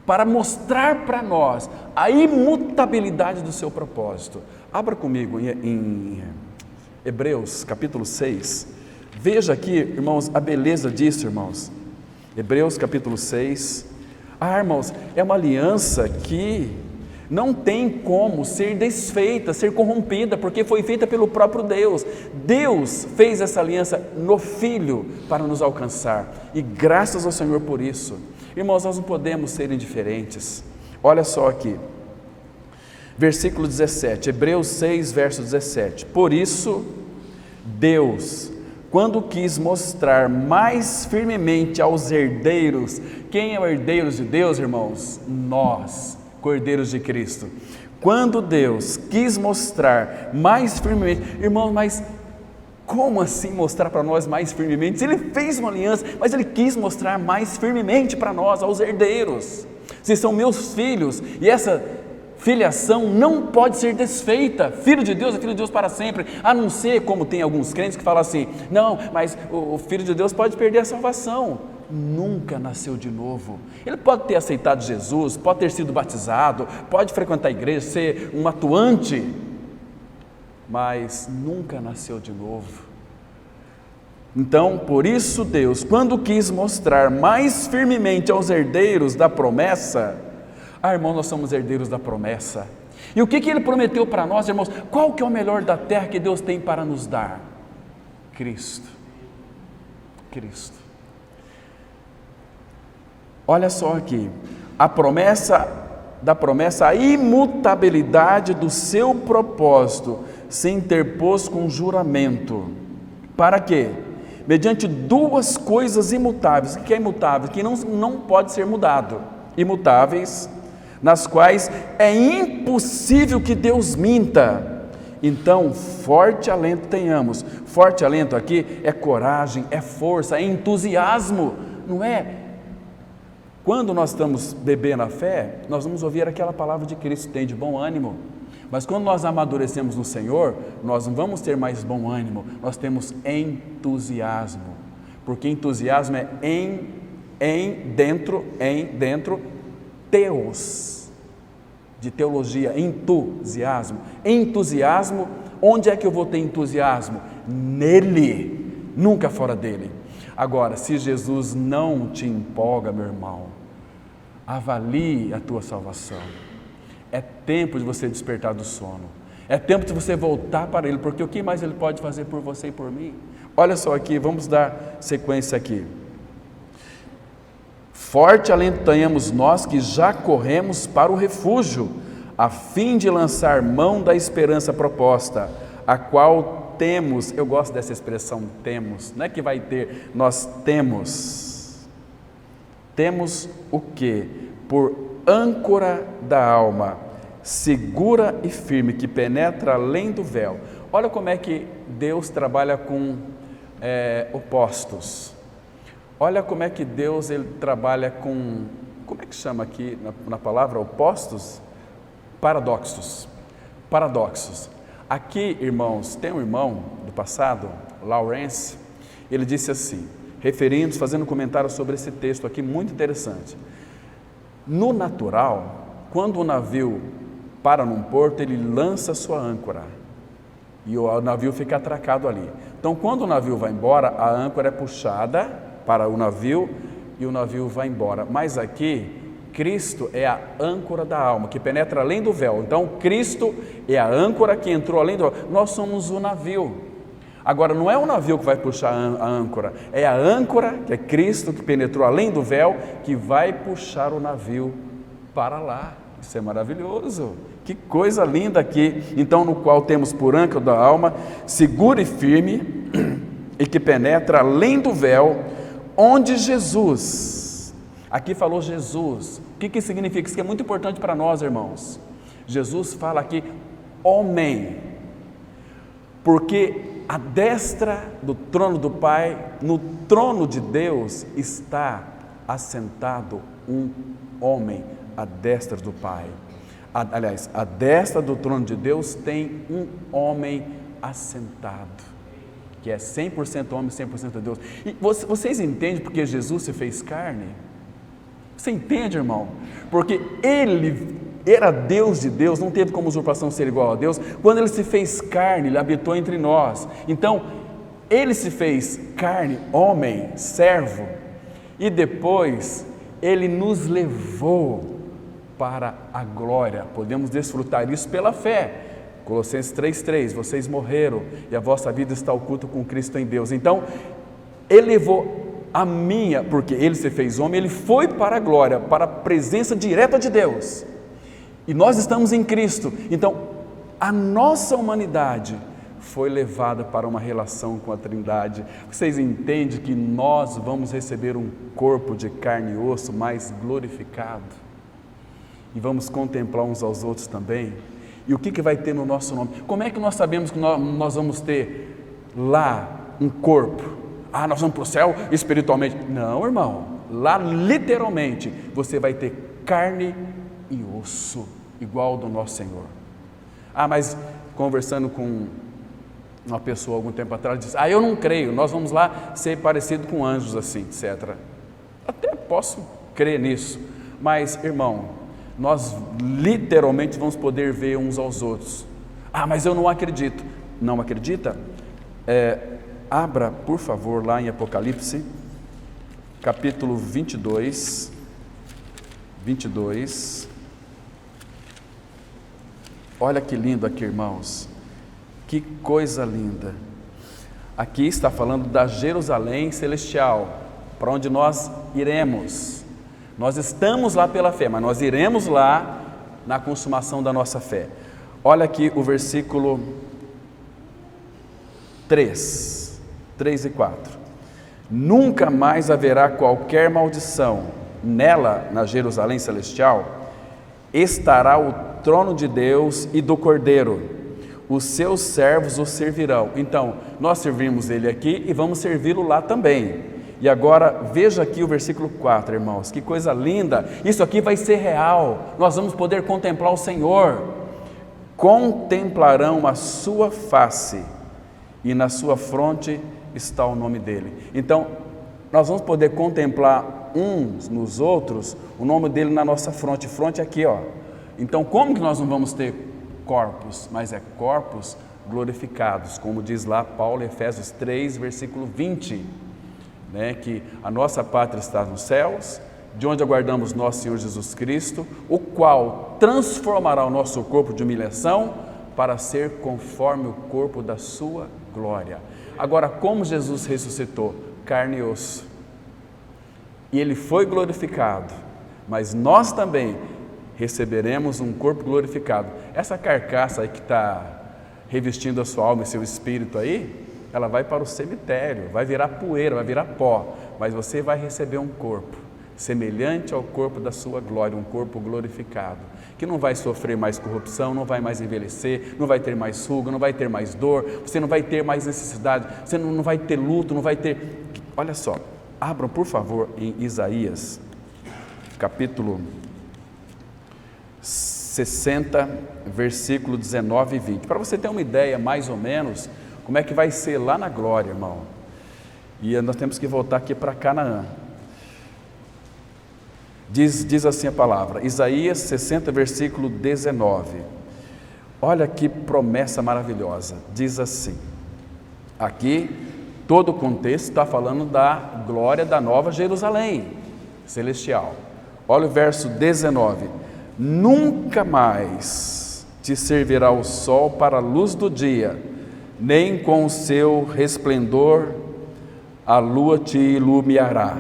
para mostrar para nós a imutabilidade do seu propósito. Abra comigo em Hebreus capítulo 6, veja aqui, irmãos, a beleza disso, irmãos. Hebreus capítulo 6, irmãos, é uma aliança que não tem como ser desfeita, ser corrompida, porque foi feita pelo próprio Deus. Deus fez essa aliança no Filho para nos alcançar, e graças ao Senhor por isso. Irmãos, nós não podemos ser indiferentes. Olha só aqui, versículo 17, Hebreus 6, verso 17. Por isso, Deus, quando quis mostrar mais firmemente aos herdeiros, quem é o herdeiro de Deus, irmãos? Nós, cordeiros de Cristo. Quando Deus quis mostrar mais firmemente, irmãos, mas Como assim mostrar para nós mais firmemente? Ele fez uma aliança, mas Ele quis mostrar mais firmemente para nós, aos herdeiros. Vocês são meus filhos, e essa filiação não pode ser desfeita. Filho de Deus é filho de Deus para sempre, a não ser, como tem alguns crentes que falam assim, não, mas o filho de Deus pode perder a salvação. Nunca nasceu de novo. Ele pode ter aceitado Jesus, pode ter sido batizado, pode frequentar a igreja, ser um atuante, mas nunca nasceu de novo. Então, por isso Deus, quando quis mostrar mais firmemente aos herdeiros da promessa, irmão, nós somos herdeiros da promessa. E o que Ele prometeu para nós, irmãos? Qual que é o melhor da terra que Deus tem para nos dar? Cristo. Cristo. Olha só aqui, a imutabilidade do seu propósito se interpôs com juramento. Para quê? Mediante duas coisas imutáveis. O que é imutável? Que não pode ser mudado. Imutáveis, nas quais é impossível que Deus minta. Então, forte alento tenhamos. Forte alento aqui é coragem, é força, é entusiasmo. Não é? Quando nós estamos bebê na fé, nós vamos ouvir aquela palavra de Cristo, tem de bom ânimo. Mas quando nós amadurecemos no Senhor, nós não vamos ter mais bom ânimo, nós temos entusiasmo. Porque entusiasmo é dentro, teos, de teologia, entusiasmo. Entusiasmo, onde é que eu vou ter entusiasmo? Nele, nunca fora dele. Agora, se Jesus não te empolga, meu irmão, avalie a tua salvação. É tempo de você despertar do sono. É tempo de você voltar para Ele, porque o que mais Ele pode fazer por você e por mim? Olha só aqui, vamos dar sequência aqui. Forte alento tenhamos nós que já corremos para o refúgio, a fim de lançar mão da esperança proposta, a qual temos, eu gosto dessa expressão temos, não é que vai ter, nós temos. Temos o quê? Por âncora da alma, segura e firme, que penetra além do véu. Olha como é que Deus trabalha com opostos. Olha como é que Deus ele trabalha com, como é que chama aqui na palavra opostos? Paradoxos. Paradoxos. Aqui, irmãos, tem um irmão do passado, Lawrence, ele disse assim, referindo-se, fazendo um comentário sobre esse texto aqui, muito interessante. No natural, quando o navio para num porto, ele lança sua âncora e o navio fica atracado ali. Então, quando o navio vai embora, a âncora é puxada para o navio e o navio vai embora. Mas aqui, Cristo é a âncora da alma, que penetra além do véu. Então, Cristo é a âncora que entrou além do véu. Nós somos o navio. Agora, não é o navio que vai puxar a âncora, é a âncora, que é Cristo, que penetrou além do véu, que vai puxar o navio para lá. Isso é maravilhoso. Que coisa linda aqui. Então, no qual temos por âncora da alma, seguro e firme, e que penetra além do véu, onde Jesus, aqui falou Jesus, o que significa? Isso que é muito importante para nós, irmãos. Jesus fala aqui, homem, porque à destra do trono do Pai, no trono de Deus, está assentado um homem, à destra do Pai. Aliás, à destra do trono de Deus tem um homem assentado, que é 100% homem, 100% Deus. E vocês entendem porque Jesus se fez carne? Você entende, irmão? Porque Ele era Deus de Deus, não teve como usurpação ser igual a Deus. Quando Ele se fez carne, Ele habitou entre nós. Então, Ele se fez carne, homem, servo, e depois Ele nos levou para a glória. Podemos desfrutar isso pela fé. Colossenses 3,3, vocês morreram e a vossa vida está oculta com Cristo em Deus. Então, Ele levou a minha, porque Ele se fez homem, Ele foi para a glória, para a presença direta de Deus. E nós estamos em Cristo. Então, a nossa humanidade foi levada para uma relação com a Trindade. Vocês entendem que nós vamos receber um corpo de carne e osso mais glorificado? E vamos contemplar uns aos outros também. E o que vai ter no nosso nome? Como é que nós sabemos que nós vamos ter lá um corpo. Ah, nós vamos para o céu espiritualmente. Não, irmão. Lá literalmente você vai ter carne e osso, igual do nosso Senhor. Ah, mas conversando com uma pessoa algum tempo atrás, disse: eu não creio, nós vamos lá ser parecido com anjos assim, etc. Até posso crer nisso, mas irmão, nós literalmente vamos poder ver uns aos outros. Ah, mas eu não acredito. Não acredita? Abra, por favor, lá em Apocalipse, capítulo 22. Olha que lindo aqui, irmãos. Que coisa linda. Aqui está falando da Jerusalém celestial, para onde nós iremos. Nós estamos lá pela fé, mas nós iremos lá na consumação da nossa fé. Olha aqui o versículo 3 e 4. Nunca mais haverá qualquer maldição. Nela, na Jerusalém celestial, estará o trono de Deus e do Cordeiro. Os seus servos o servirão. Então, nós servimos ele aqui e vamos servi-lo lá também. E agora, veja aqui o versículo 4, irmãos, que coisa linda. Isso aqui vai ser real. Nós vamos poder contemplar o Senhor. Contemplarão a sua face e na sua fronte está o nome dele. Então, nós vamos poder contemplar uns nos outros o nome dele na nossa fronte. Fronte aqui, ó. Então, como que nós não vamos ter corpos? Mas é corpos glorificados, como diz lá Paulo em Efésios 3, versículo 20, né? Que a nossa pátria está nos céus, de onde aguardamos nosso Senhor Jesus Cristo, o qual transformará o nosso corpo de humilhação para ser conforme o corpo da sua glória. Agora, como Jesus ressuscitou? Carne e osso. E ele foi glorificado, mas nós também receberemos um corpo glorificado. Essa carcaça aí que está revestindo a sua alma e seu espírito aí, ela vai para o cemitério, vai virar poeira, vai virar pó, mas você vai receber um corpo semelhante ao corpo da sua glória, um corpo glorificado, que não vai sofrer mais corrupção, não vai mais envelhecer, não vai ter mais ruga, não vai ter mais dor, você não vai ter mais necessidade, você não vai ter luto, não vai ter... Olha só, abram por favor em Isaías, capítulo 60, versículo 19 e 20, para você ter uma ideia mais ou menos como é que vai ser lá na glória, irmão. E nós temos que voltar aqui para Canaã. Diz assim a palavra, Isaías 60, versículo 19. Olha que promessa maravilhosa. Diz assim, aqui todo o contexto está falando da glória da nova Jerusalém celestial. Olha o verso 19. Nunca mais te servirá o sol para a luz do dia, nem com o seu resplendor a lua te iluminará,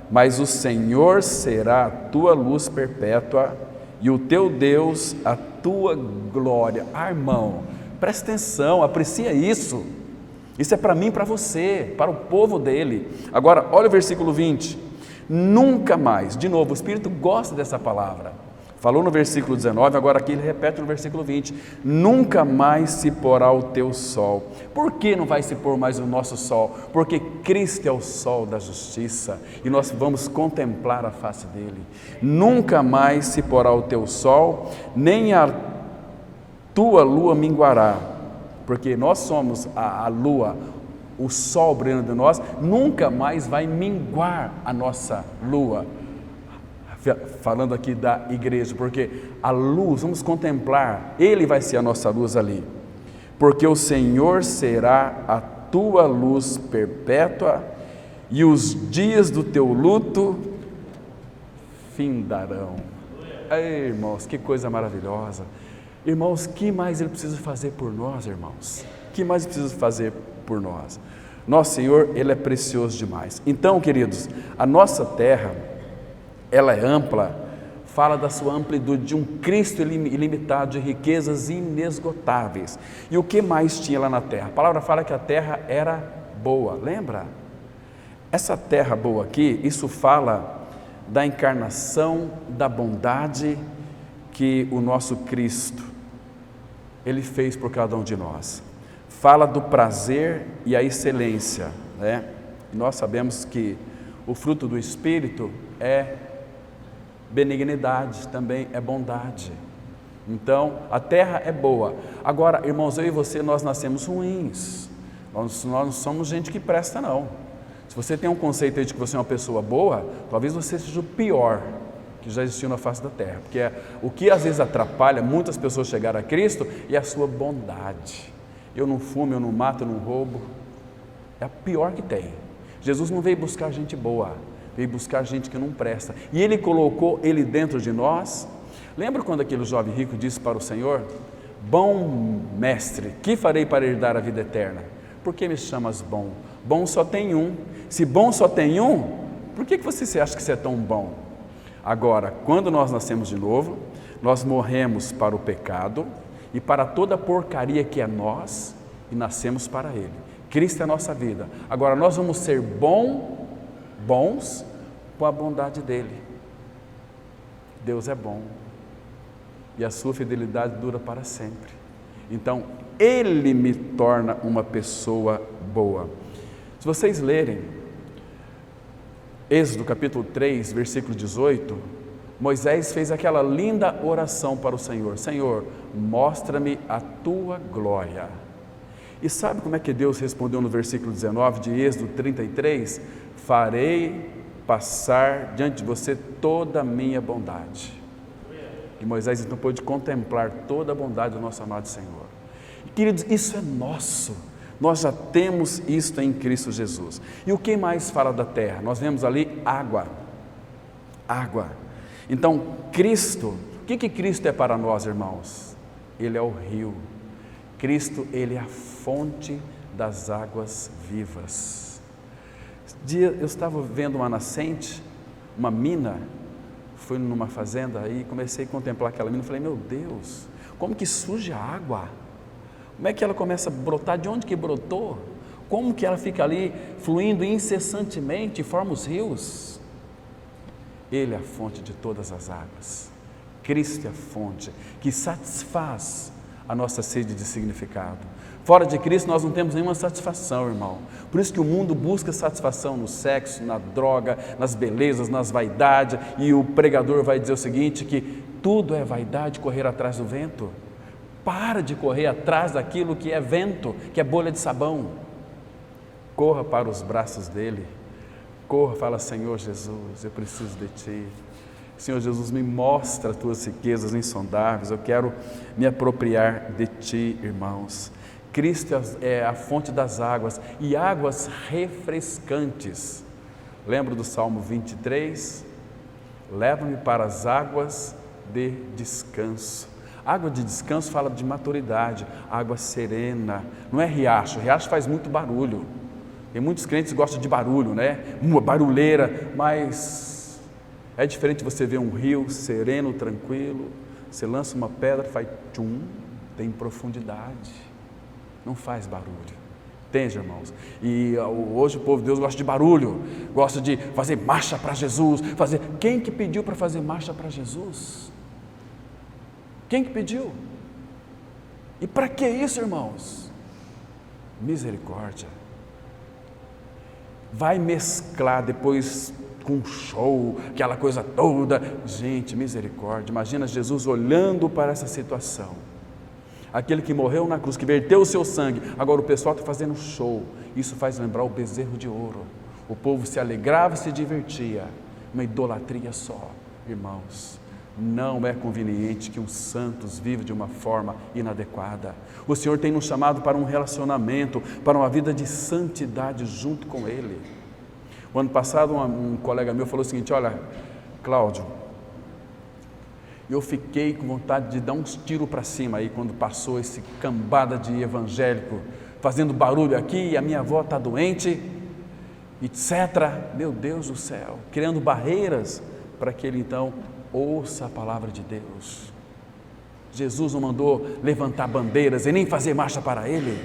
mas o Senhor será a tua luz perpétua e o teu Deus a tua glória. Irmão, presta atenção, aprecia isso. Isso é para mim e para você, para o povo dele. Agora, olha o versículo 20. Nunca mais, de novo, o Espírito gosta dessa palavra. Falou no versículo 19, agora aqui ele repete no versículo 20. Nunca mais se porá o teu sol. Por que não vai se pôr mais o nosso sol? Porque Cristo é o sol da justiça e nós vamos contemplar a face dele. Nunca mais se porá o teu sol, nem a tua lua minguará, porque nós somos a lua, o sol brilhando de nós, nunca mais vai minguar a nossa lua. Falando aqui da igreja, porque a luz, vamos contemplar, ele vai ser a nossa luz ali, porque o Senhor será a tua luz perpétua e os dias do teu luto findarão. Ei, irmãos, que coisa maravilhosa. Irmãos, que mais ele precisa fazer por nós, irmãos? Que mais ele precisa fazer por nós? Nosso Senhor, ele é precioso demais. Então, queridos, a nossa terra, ela é ampla, fala da sua amplitude, de um Cristo ilimitado, de riquezas inesgotáveis. E o que mais tinha lá na terra? A palavra fala que a terra era boa, lembra? Essa terra boa aqui, isso fala da encarnação, da bondade que o nosso Cristo, ele fez por cada um de nós. fala do prazer e a excelência, né? Nós sabemos que o fruto do Espírito é benignidade, também é bondade. Então, a terra é boa. Agora, irmãos, eu e você, nós nascemos ruins. Nós não somos gente que presta, não. Se você tem um conceito aí de que você é uma pessoa boa, talvez você seja o pior que já existiu na face da terra. Porque o que às vezes atrapalha muitas pessoas chegar a Cristo é a sua bondade. Eu não fumo, eu não mato, eu não roubo. É a pior que tem. Jesus não veio buscar gente boa, veio buscar gente que não presta. E Ele colocou Ele dentro de nós. Lembra quando aquele jovem rico disse para o Senhor: bom mestre, que farei para herdar a vida eterna? Por que me chamas bom? Bom só tem um. Se bom só tem um, por que você acha que você é tão bom? Agora, quando nós nascemos de novo, nós morremos para o pecado e para toda a porcaria que é nós e nascemos para Ele. Cristo é a nossa vida. Agora, nós vamos ser bons com a bondade dEle. Deus é bom e a sua fidelidade dura para sempre. Então, Ele me torna uma pessoa boa. Se vocês lerem Êxodo capítulo 3, versículo 18, Moisés fez aquela linda oração para o Senhor: Senhor, mostra-me a tua glória. E sabe como é que Deus respondeu no versículo 19 de Êxodo 33? Farei passar diante de você toda a minha bondade. E Moisés então pôde contemplar toda a bondade do nosso amado Senhor. E, queridos, isso é nosso. Nós já temos isto em Cristo Jesus. E o que mais fala da terra? Nós vemos ali água. Água. Então, Cristo, o que Cristo é para nós, irmãos? Ele é o rio. Cristo, Ele é a fonte das águas vivas. Eu estava vendo uma nascente, uma mina, fui numa fazenda e comecei a contemplar aquela mina, falei: meu Deus, como que surge a água? Como é que ela começa a brotar? De onde que brotou? Como que ela fica ali fluindo incessantemente e forma os rios? Ele é a fonte de todas as águas. Cristo é a fonte que satisfaz a nossa sede de significado. Fora de Cristo nós não temos nenhuma satisfação, irmão. Por isso que o mundo busca satisfação no sexo, na droga, nas belezas, nas vaidades. E o pregador vai dizer o seguinte, que tudo é vaidade, correr atrás do vento. Para de correr atrás daquilo que é vento, que é bolha de sabão. Corra para os braços dele. Corra, fala: Senhor Jesus, eu preciso de Ti. Senhor Jesus, me mostra as Tuas riquezas insondáveis. Eu quero me apropriar de Ti, irmãos. Cristo é a fonte das águas e águas refrescantes. Lembra do Salmo 23? Leva-me para as águas de descanso. Água de descanso fala de maturidade, água serena, não é riacho. Riacho faz muito barulho. Tem muitos crentes que gostam de barulho, né? Uma barulheira, mas é diferente você ver um rio sereno, tranquilo. Você lança uma pedra, faz tchum, tem profundidade, não faz barulho. Entende, irmãos? E hoje o povo de Deus gosta de barulho, gosta de fazer marcha para Jesus. Quem que pediu para fazer marcha para Jesus? Quem que pediu? E para que isso, irmãos? Misericórdia. Vai mesclar depois com show, aquela coisa toda. Gente, misericórdia. Imagina Jesus olhando para essa situação. Aquele que morreu na cruz, que verteu o seu sangue. Agora o pessoal está fazendo show. Isso faz lembrar o bezerro de ouro. O povo se alegrava, se divertia. Uma idolatria só, irmãos. Não é conveniente que os santos vivam de uma forma inadequada. O Senhor tem nos chamado para um relacionamento, para uma vida de santidade junto com Ele. O ano passado um colega meu falou o seguinte: olha, Cláudio, eu fiquei com vontade de dar uns tiros para cima aí quando passou esse cambada de evangélico fazendo barulho aqui e a minha avó está doente, etc. Meu Deus do céu, criando barreiras para que ele então ouça a palavra de Deus. Jesus não mandou levantar bandeiras e nem fazer marcha para Ele.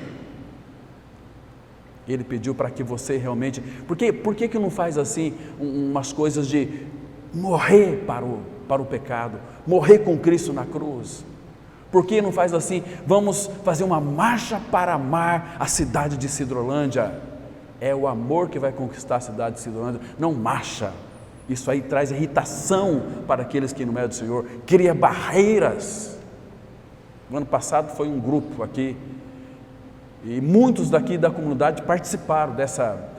Ele pediu para que você realmente... Por que não faz assim umas coisas de morrer para o pecado, morrer com Cristo na cruz? Por que não faz assim? Vamos fazer uma marcha para amar a cidade de Sidrolândia. É o amor que vai conquistar a cidade de Sidrolândia, não marcha. Isso aí traz irritação para aqueles que não é do Senhor, cria barreiras. No ano passado foi um grupo aqui, e muitos daqui da comunidade participaram dessa.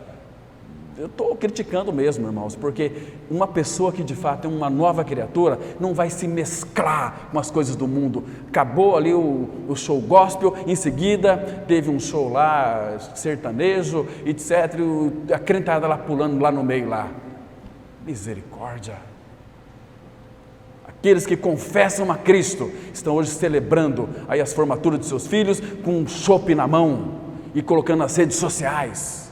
Eu estou criticando mesmo, irmãos, porque uma pessoa que de fato é uma nova criatura não vai se mesclar com as coisas do mundo. Acabou ali o show gospel, em seguida teve um show lá sertanejo, etc, a crentada lá pulando lá no meio lá. Misericórdia. Aqueles que confessam a Cristo estão hoje celebrando aí as formaturas de seus filhos com um chopp na mão e colocando nas redes sociais.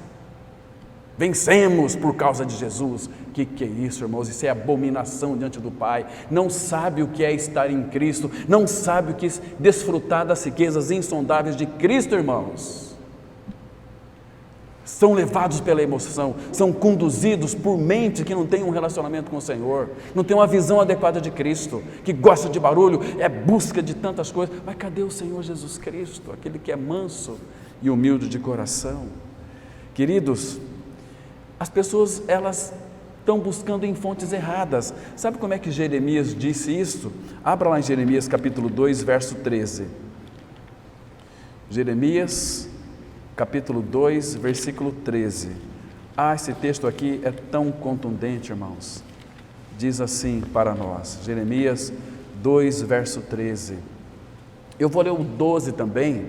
Vencemos por causa de Jesus. Que é isso, irmãos? Isso é abominação diante do Pai. Não sabe o que é estar em Cristo, não sabe o que é desfrutar das riquezas insondáveis de Cristo, irmãos. São levados pela emoção, são conduzidos por mente que não tem um relacionamento com o Senhor, não tem uma visão adequada de Cristo, que gosta de barulho, é busca de tantas coisas. Mas cadê o Senhor Jesus Cristo, aquele que é manso e humilde de coração? Queridos, as pessoas, elas estão buscando em fontes erradas. Sabe como é que Jeremias disse isso? Abra lá em Jeremias capítulo 2, verso 13. Jeremias capítulo 2, versículo 13. Esse texto aqui é tão contundente, irmãos. Diz assim para nós, Jeremias 2, verso 13. Eu vou ler o 12 também,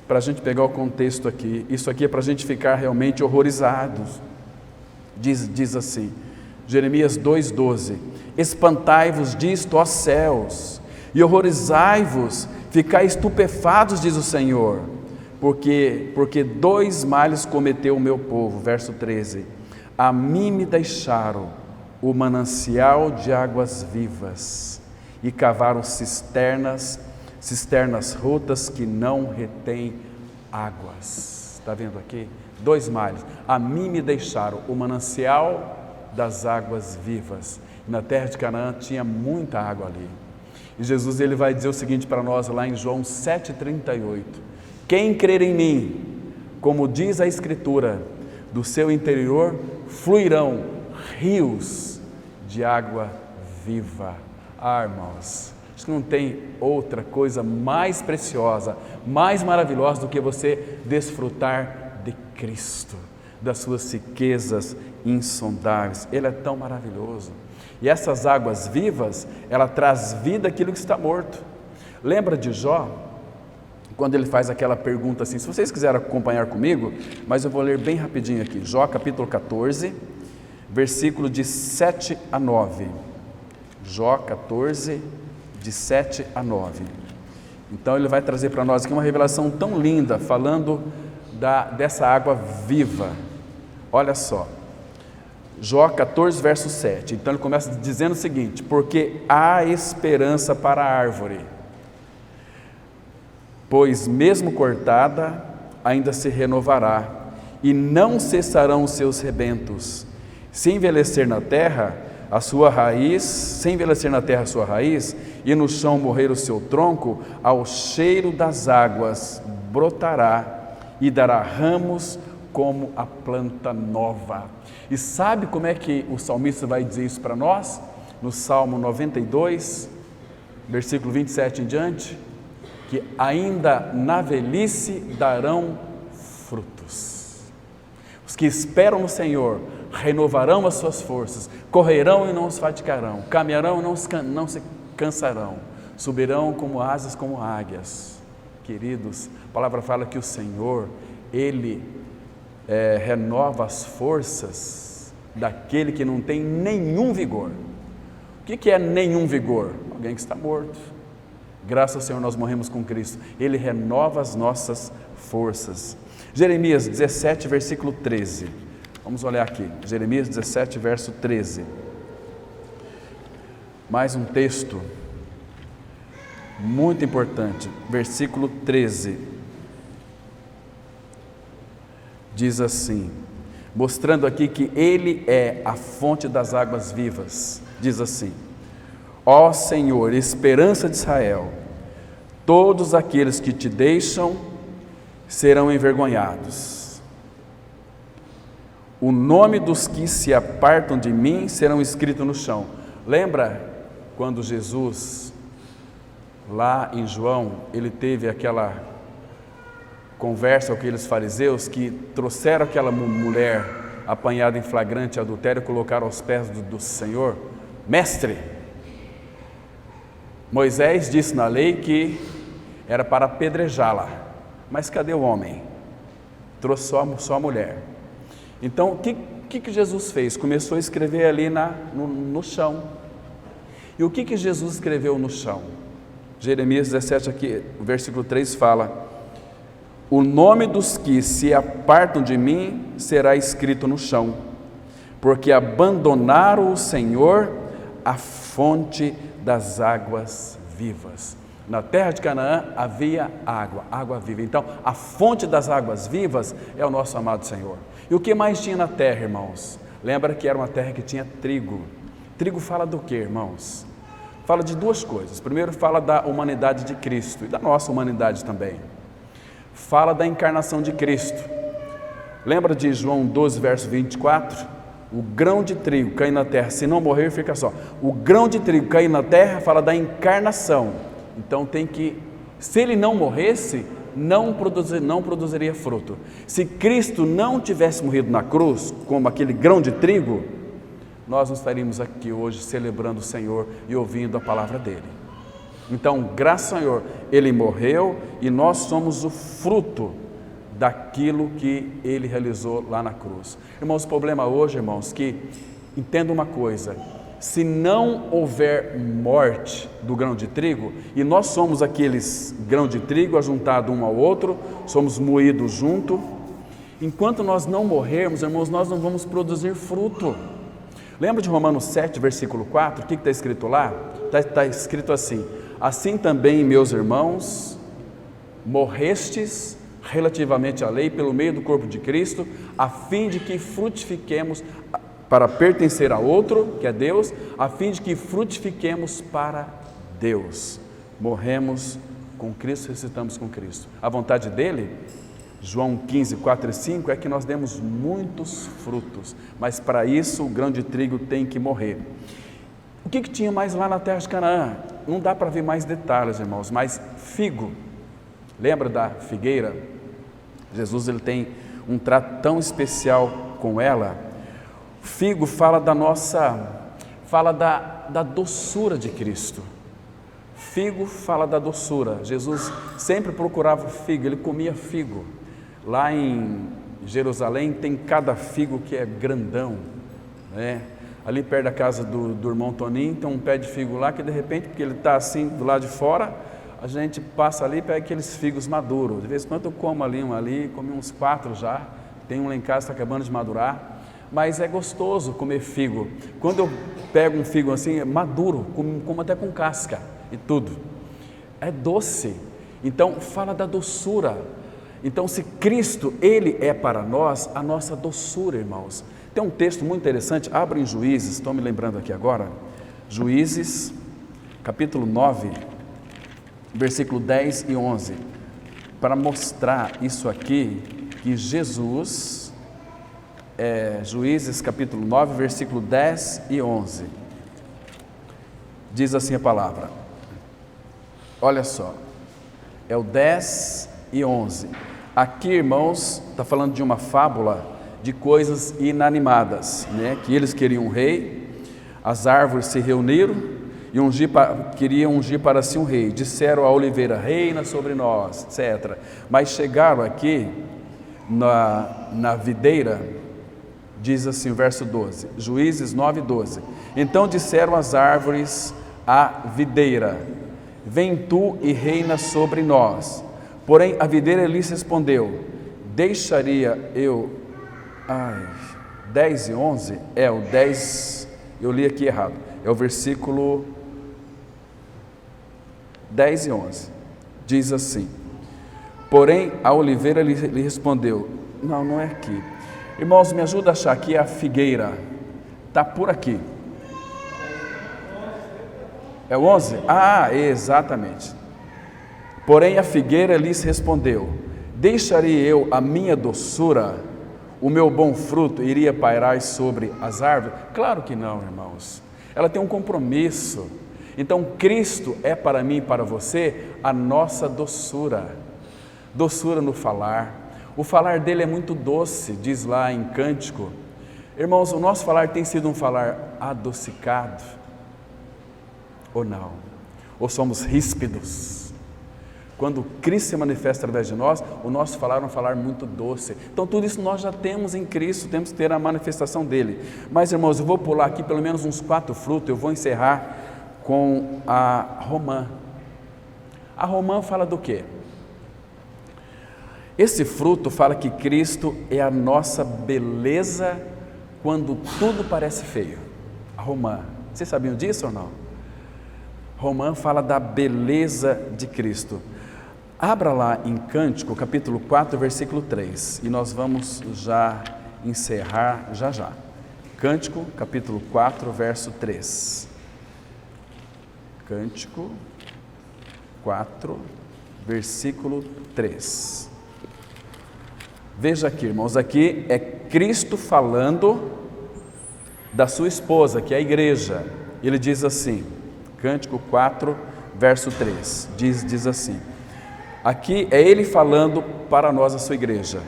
para a gente pegar o contexto aqui. Isso aqui é para a gente ficar realmente horrorizados. Diz assim, Jeremias 2,12: espantai-vos disto, ó céus, e horrorizai-vos, ficai estupefados, diz o Senhor, porque dois males cometeu o meu povo. Verso 13: a mim me deixaram o manancial de águas vivas, e cavaram cisternas rotas que não retêm águas. Está vendo aqui? Dois males. A mim me deixaram o manancial das águas vivas. Na terra de Canaã tinha muita água ali. E Jesus, ele vai dizer o seguinte para nós lá em João 7,38: quem crer em mim, como diz a Escritura, do seu interior fluirão rios de água viva. Irmãos, acho que não tem outra coisa mais preciosa, mais maravilhosa do que você desfrutar de Cristo, das suas riquezas insondáveis. Ele é tão maravilhoso. E essas águas vivas, ela traz vida àquilo que está morto. Lembra de Jó? Quando ele faz aquela pergunta assim, se vocês quiserem acompanhar comigo, mas eu vou ler bem rapidinho aqui, Jó capítulo 14, versículo de 7 a 9, Jó 14, de 7 a 9, então ele vai trazer para nós aqui uma revelação tão linda, falando dessa água viva. Olha só, Jó 14, verso 7, então ele começa dizendo o seguinte: porque há esperança para a árvore, pois mesmo cortada, ainda se renovará, e não cessarão os seus rebentos. Se envelhecer na terra a sua raiz, e no chão morrer o seu tronco, ao cheiro das águas brotará, e dará ramos como a planta nova. E sabe como é que o salmista vai dizer isso para nós? No Salmo 92, versículo 27 em diante, que ainda na velhice darão frutos. Os que esperam no Senhor renovarão as suas forças, correrão e não se fatigarão, caminharão e não se cansarão, subirão como asas, como águias. Queridos, a palavra fala que o Senhor, Ele renova as forças daquele que não tem nenhum vigor. O que é nenhum vigor? Alguém que está morto. Graças ao Senhor nós morremos com Cristo. Ele renova as nossas forças. Jeremias 17, versículo 13. Vamos olhar aqui. Jeremias 17, verso 13. Mais um texto muito importante. Versículo 13. Diz assim, mostrando aqui que Ele é a fonte das águas vivas. Diz assim: ó Senhor, esperança de Israel, Todos aqueles que te deixam serão envergonhados. O nome dos que se apartam de mim serão escritos no chão. Lembra quando Jesus, lá em João, ele teve aquela conversa com aqueles fariseus que trouxeram aquela mulher apanhada em flagrante adultério e colocaram aos pés do Senhor? Mestre, Moisés disse na lei que era para apedrejá-la, mas cadê o homem? Trouxe só a mulher. Então, o que Jesus fez? Começou a escrever ali no chão. E o que Jesus escreveu no chão? Jeremias 17, aqui, o versículo 3 fala: o nome dos que se apartam de mim será escrito no chão, porque abandonaram o Senhor, a fonte das águas vivas. Na terra de Canaã havia água viva. Então, a fonte das águas vivas é o nosso amado Senhor. E o que mais tinha na terra, irmãos? Lembra que era uma terra que tinha trigo. Trigo fala do que, irmãos? Fala de duas coisas. Primeiro, fala da humanidade de Cristo e da nossa humanidade também. Fala da encarnação de Cristo. Lembra de João 12, verso 24? O grão de trigo cair na terra, se não morrer, fica só. O grão de trigo cair na terra fala da encarnação. Então se ele não morresse, não produziria fruto. Se Cristo não tivesse morrido na cruz, como aquele grão de trigo, nós não estaríamos aqui hoje celebrando o Senhor e ouvindo a palavra dele. Então, graças ao Senhor, ele morreu e nós somos o fruto daquilo que ele realizou lá na cruz. Irmãos, o problema hoje, irmãos, que entenda uma coisa: se não houver morte do grão de trigo, e nós somos aqueles grão de trigo ajuntado um ao outro, somos moídos junto, enquanto nós não morrermos, irmãos, nós não vamos produzir fruto. Lembra de Romanos 7, versículo 4? O que está escrito lá? Está escrito assim: assim também, meus irmãos, morrestes relativamente à lei pelo meio do corpo de Cristo, a fim de que frutifiquemos para pertencer a outro, que é Deus, a fim de que frutifiquemos para Deus. Morremos com Cristo, ressuscitamos com Cristo. A vontade dele, João 15, 4 e 5, é que nós demos muitos frutos, mas para isso o grão de trigo tem que morrer. O que tinha mais lá na terra de Canaã? Não dá para ver mais detalhes, irmãos, mas figo. Lembra da figueira? Jesus, ele tem um trato tão especial com ela. Figo fala da doçura de Cristo. Figo fala da doçura. Jesus sempre procurava figo, ele comia figo. Lá em Jerusalém tem cada figo que é grandão, né? Ali perto da casa do irmão Toninho tem um pé de figo lá que de repente, porque ele está assim do lado de fora, a gente passa ali e pega aqueles figos maduros. De vez em quando eu como comi uns 4 já, tem um lá em casa, está acabando de madurar. Mas é gostoso comer figo. Quando eu pego um figo assim, é maduro, como até com casca e tudo. É doce. Então, fala da doçura. Então, se Cristo, ele é para nós a nossa doçura, irmãos. Tem um texto muito interessante, abra em Juízes, estou me lembrando aqui agora. Juízes, capítulo 9, versículo 10 e 11. Para mostrar isso aqui, que Jesus... Juízes capítulo 9, versículo 10 e 11, diz assim a palavra, olha só, é o 10 e 11, aqui, irmãos, está falando de uma fábula de coisas inanimadas, né? Que eles queriam um rei, as árvores se reuniram e queriam ungir para si um rei, disseram à oliveira, reina sobre nós, etc. Mas chegaram aqui na videira. Diz assim o verso 12, Juízes 9, 12. Então disseram as árvores à videira, vem tu e reina sobre nós. Porém a videira lhes respondeu, deixaria eu... 10 e 11, o 10, eu li aqui errado, é o versículo 10 e 11, diz assim, porém a oliveira lhe respondeu, não é aqui. Irmãos, me ajuda a achar aqui a figueira, está por aqui. É o 11? Exatamente. Porém a figueira lhes respondeu: deixarei eu a minha doçura, o meu bom fruto iria pairar sobre as árvores? Claro que não, irmãos. Ela tem um compromisso. Então Cristo é para mim e para você a nossa doçura. Doçura no falar. O falar dele é muito doce, diz lá em Cântico. Irmãos, o nosso falar tem sido um falar adocicado? Ou não? Ou somos ríspidos? Quando Cristo se manifesta através de nós, o nosso falar é um falar muito doce. Então tudo isso nós já temos em Cristo, temos que ter a manifestação dele. Mas irmãos, eu vou pular aqui pelo menos uns 4 frutos, eu vou encerrar com a romã. A romã fala do quê? Esse fruto fala que Cristo é a nossa beleza quando tudo parece feio. A romã, vocês sabiam disso ou não? Romã fala da beleza de Cristo. Abra lá em Cântico, capítulo 4, versículo 3, e nós vamos já encerrar já. Cântico, capítulo 4, verso 3. Cântico 4, versículo 3. Veja aqui, irmãos, aqui é Cristo falando da sua esposa, que é a igreja. Ele diz assim, Cântico 4, verso 3, diz assim, aqui é ele falando para nós, a sua igreja: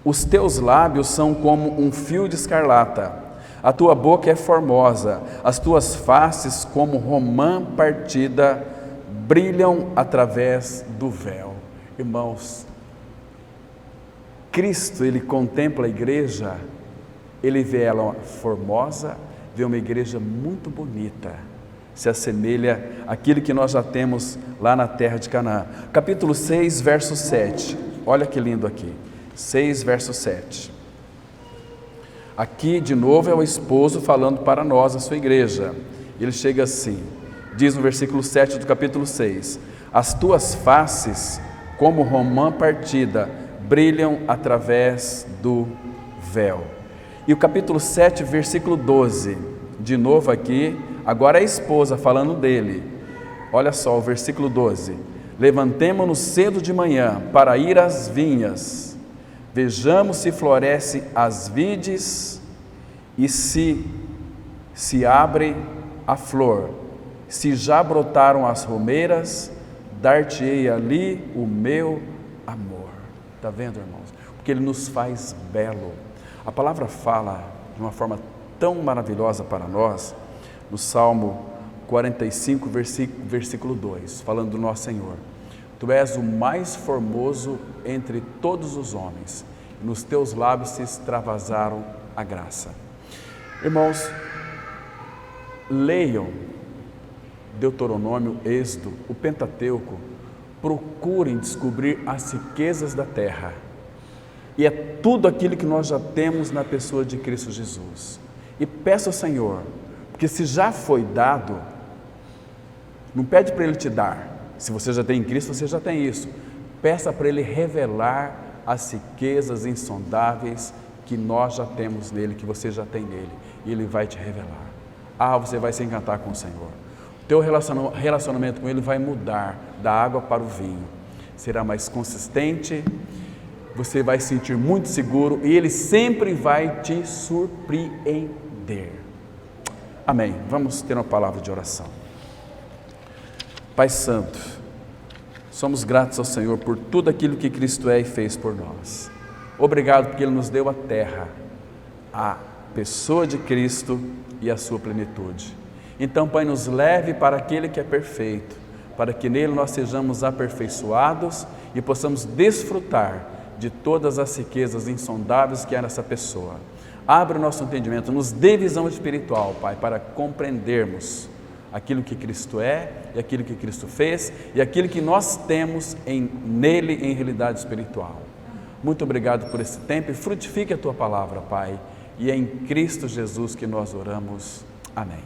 os teus lábios são como um fio de escarlata, a tua boca é formosa, as tuas faces como romã partida, brilham através do véu. Irmãos, Cristo, ele contempla a igreja, ele vê ela formosa, vê uma igreja muito bonita, se assemelha àquilo que nós já temos lá na terra de Canaã. Capítulo 6, verso 7, olha que lindo aqui, 6, verso 7. Aqui de novo é o esposo falando para nós, a sua igreja. Ele chega assim, diz no versículo 7 do capítulo 6, as tuas faces como romã partida, brilham através do véu. E o capítulo 7, versículo 12, de novo aqui, agora é a esposa falando dele. Olha só o versículo 12: levantemo-nos cedo de manhã para ir às vinhas, vejamos se floresce as vides e se abre a flor, se já brotaram as romeiras, dar-te-ei ali o meu amor. Está vendo, irmãos? Porque ele nos faz belo. A palavra fala de uma forma tão maravilhosa para nós, no Salmo 45, versículo 2, falando do nosso Senhor: tu és o mais formoso entre todos os homens, e nos teus lábios se extravasaram a graça. Irmãos, leiam Deuteronômio, Êxodo, o Pentateuco, procurem descobrir as riquezas da terra, e é tudo aquilo que nós já temos na pessoa de Cristo Jesus. E peça ao Senhor, porque se já foi dado, não pede para Ele te dar. Se você já tem em Cristo, você já tem isso. Peça para Ele revelar as riquezas insondáveis que nós já temos nele, que você já tem nele, e Ele vai te revelar. Você vai se encantar com o Senhor. O teu relacionamento com Ele vai mudar da água para o vinho. Será mais consistente, você vai se sentir muito seguro e Ele sempre vai te surpreender. Amém. Vamos ter uma palavra de oração. Pai Santo, somos gratos ao Senhor por tudo aquilo que Cristo é e fez por nós. Obrigado porque Ele nos deu a terra, a pessoa de Cristo e a sua plenitude. Então, Pai, nos leve para aquele que é perfeito, para que nele nós sejamos aperfeiçoados e possamos desfrutar de todas as riquezas insondáveis que há nessa pessoa. Abre o nosso entendimento, nos dê visão espiritual, Pai, para compreendermos aquilo que Cristo é e aquilo que Cristo fez e aquilo que nós temos nele em realidade espiritual. Muito obrigado por esse tempo e frutifique a Tua palavra, Pai, e é em Cristo Jesus que nós oramos. Amém.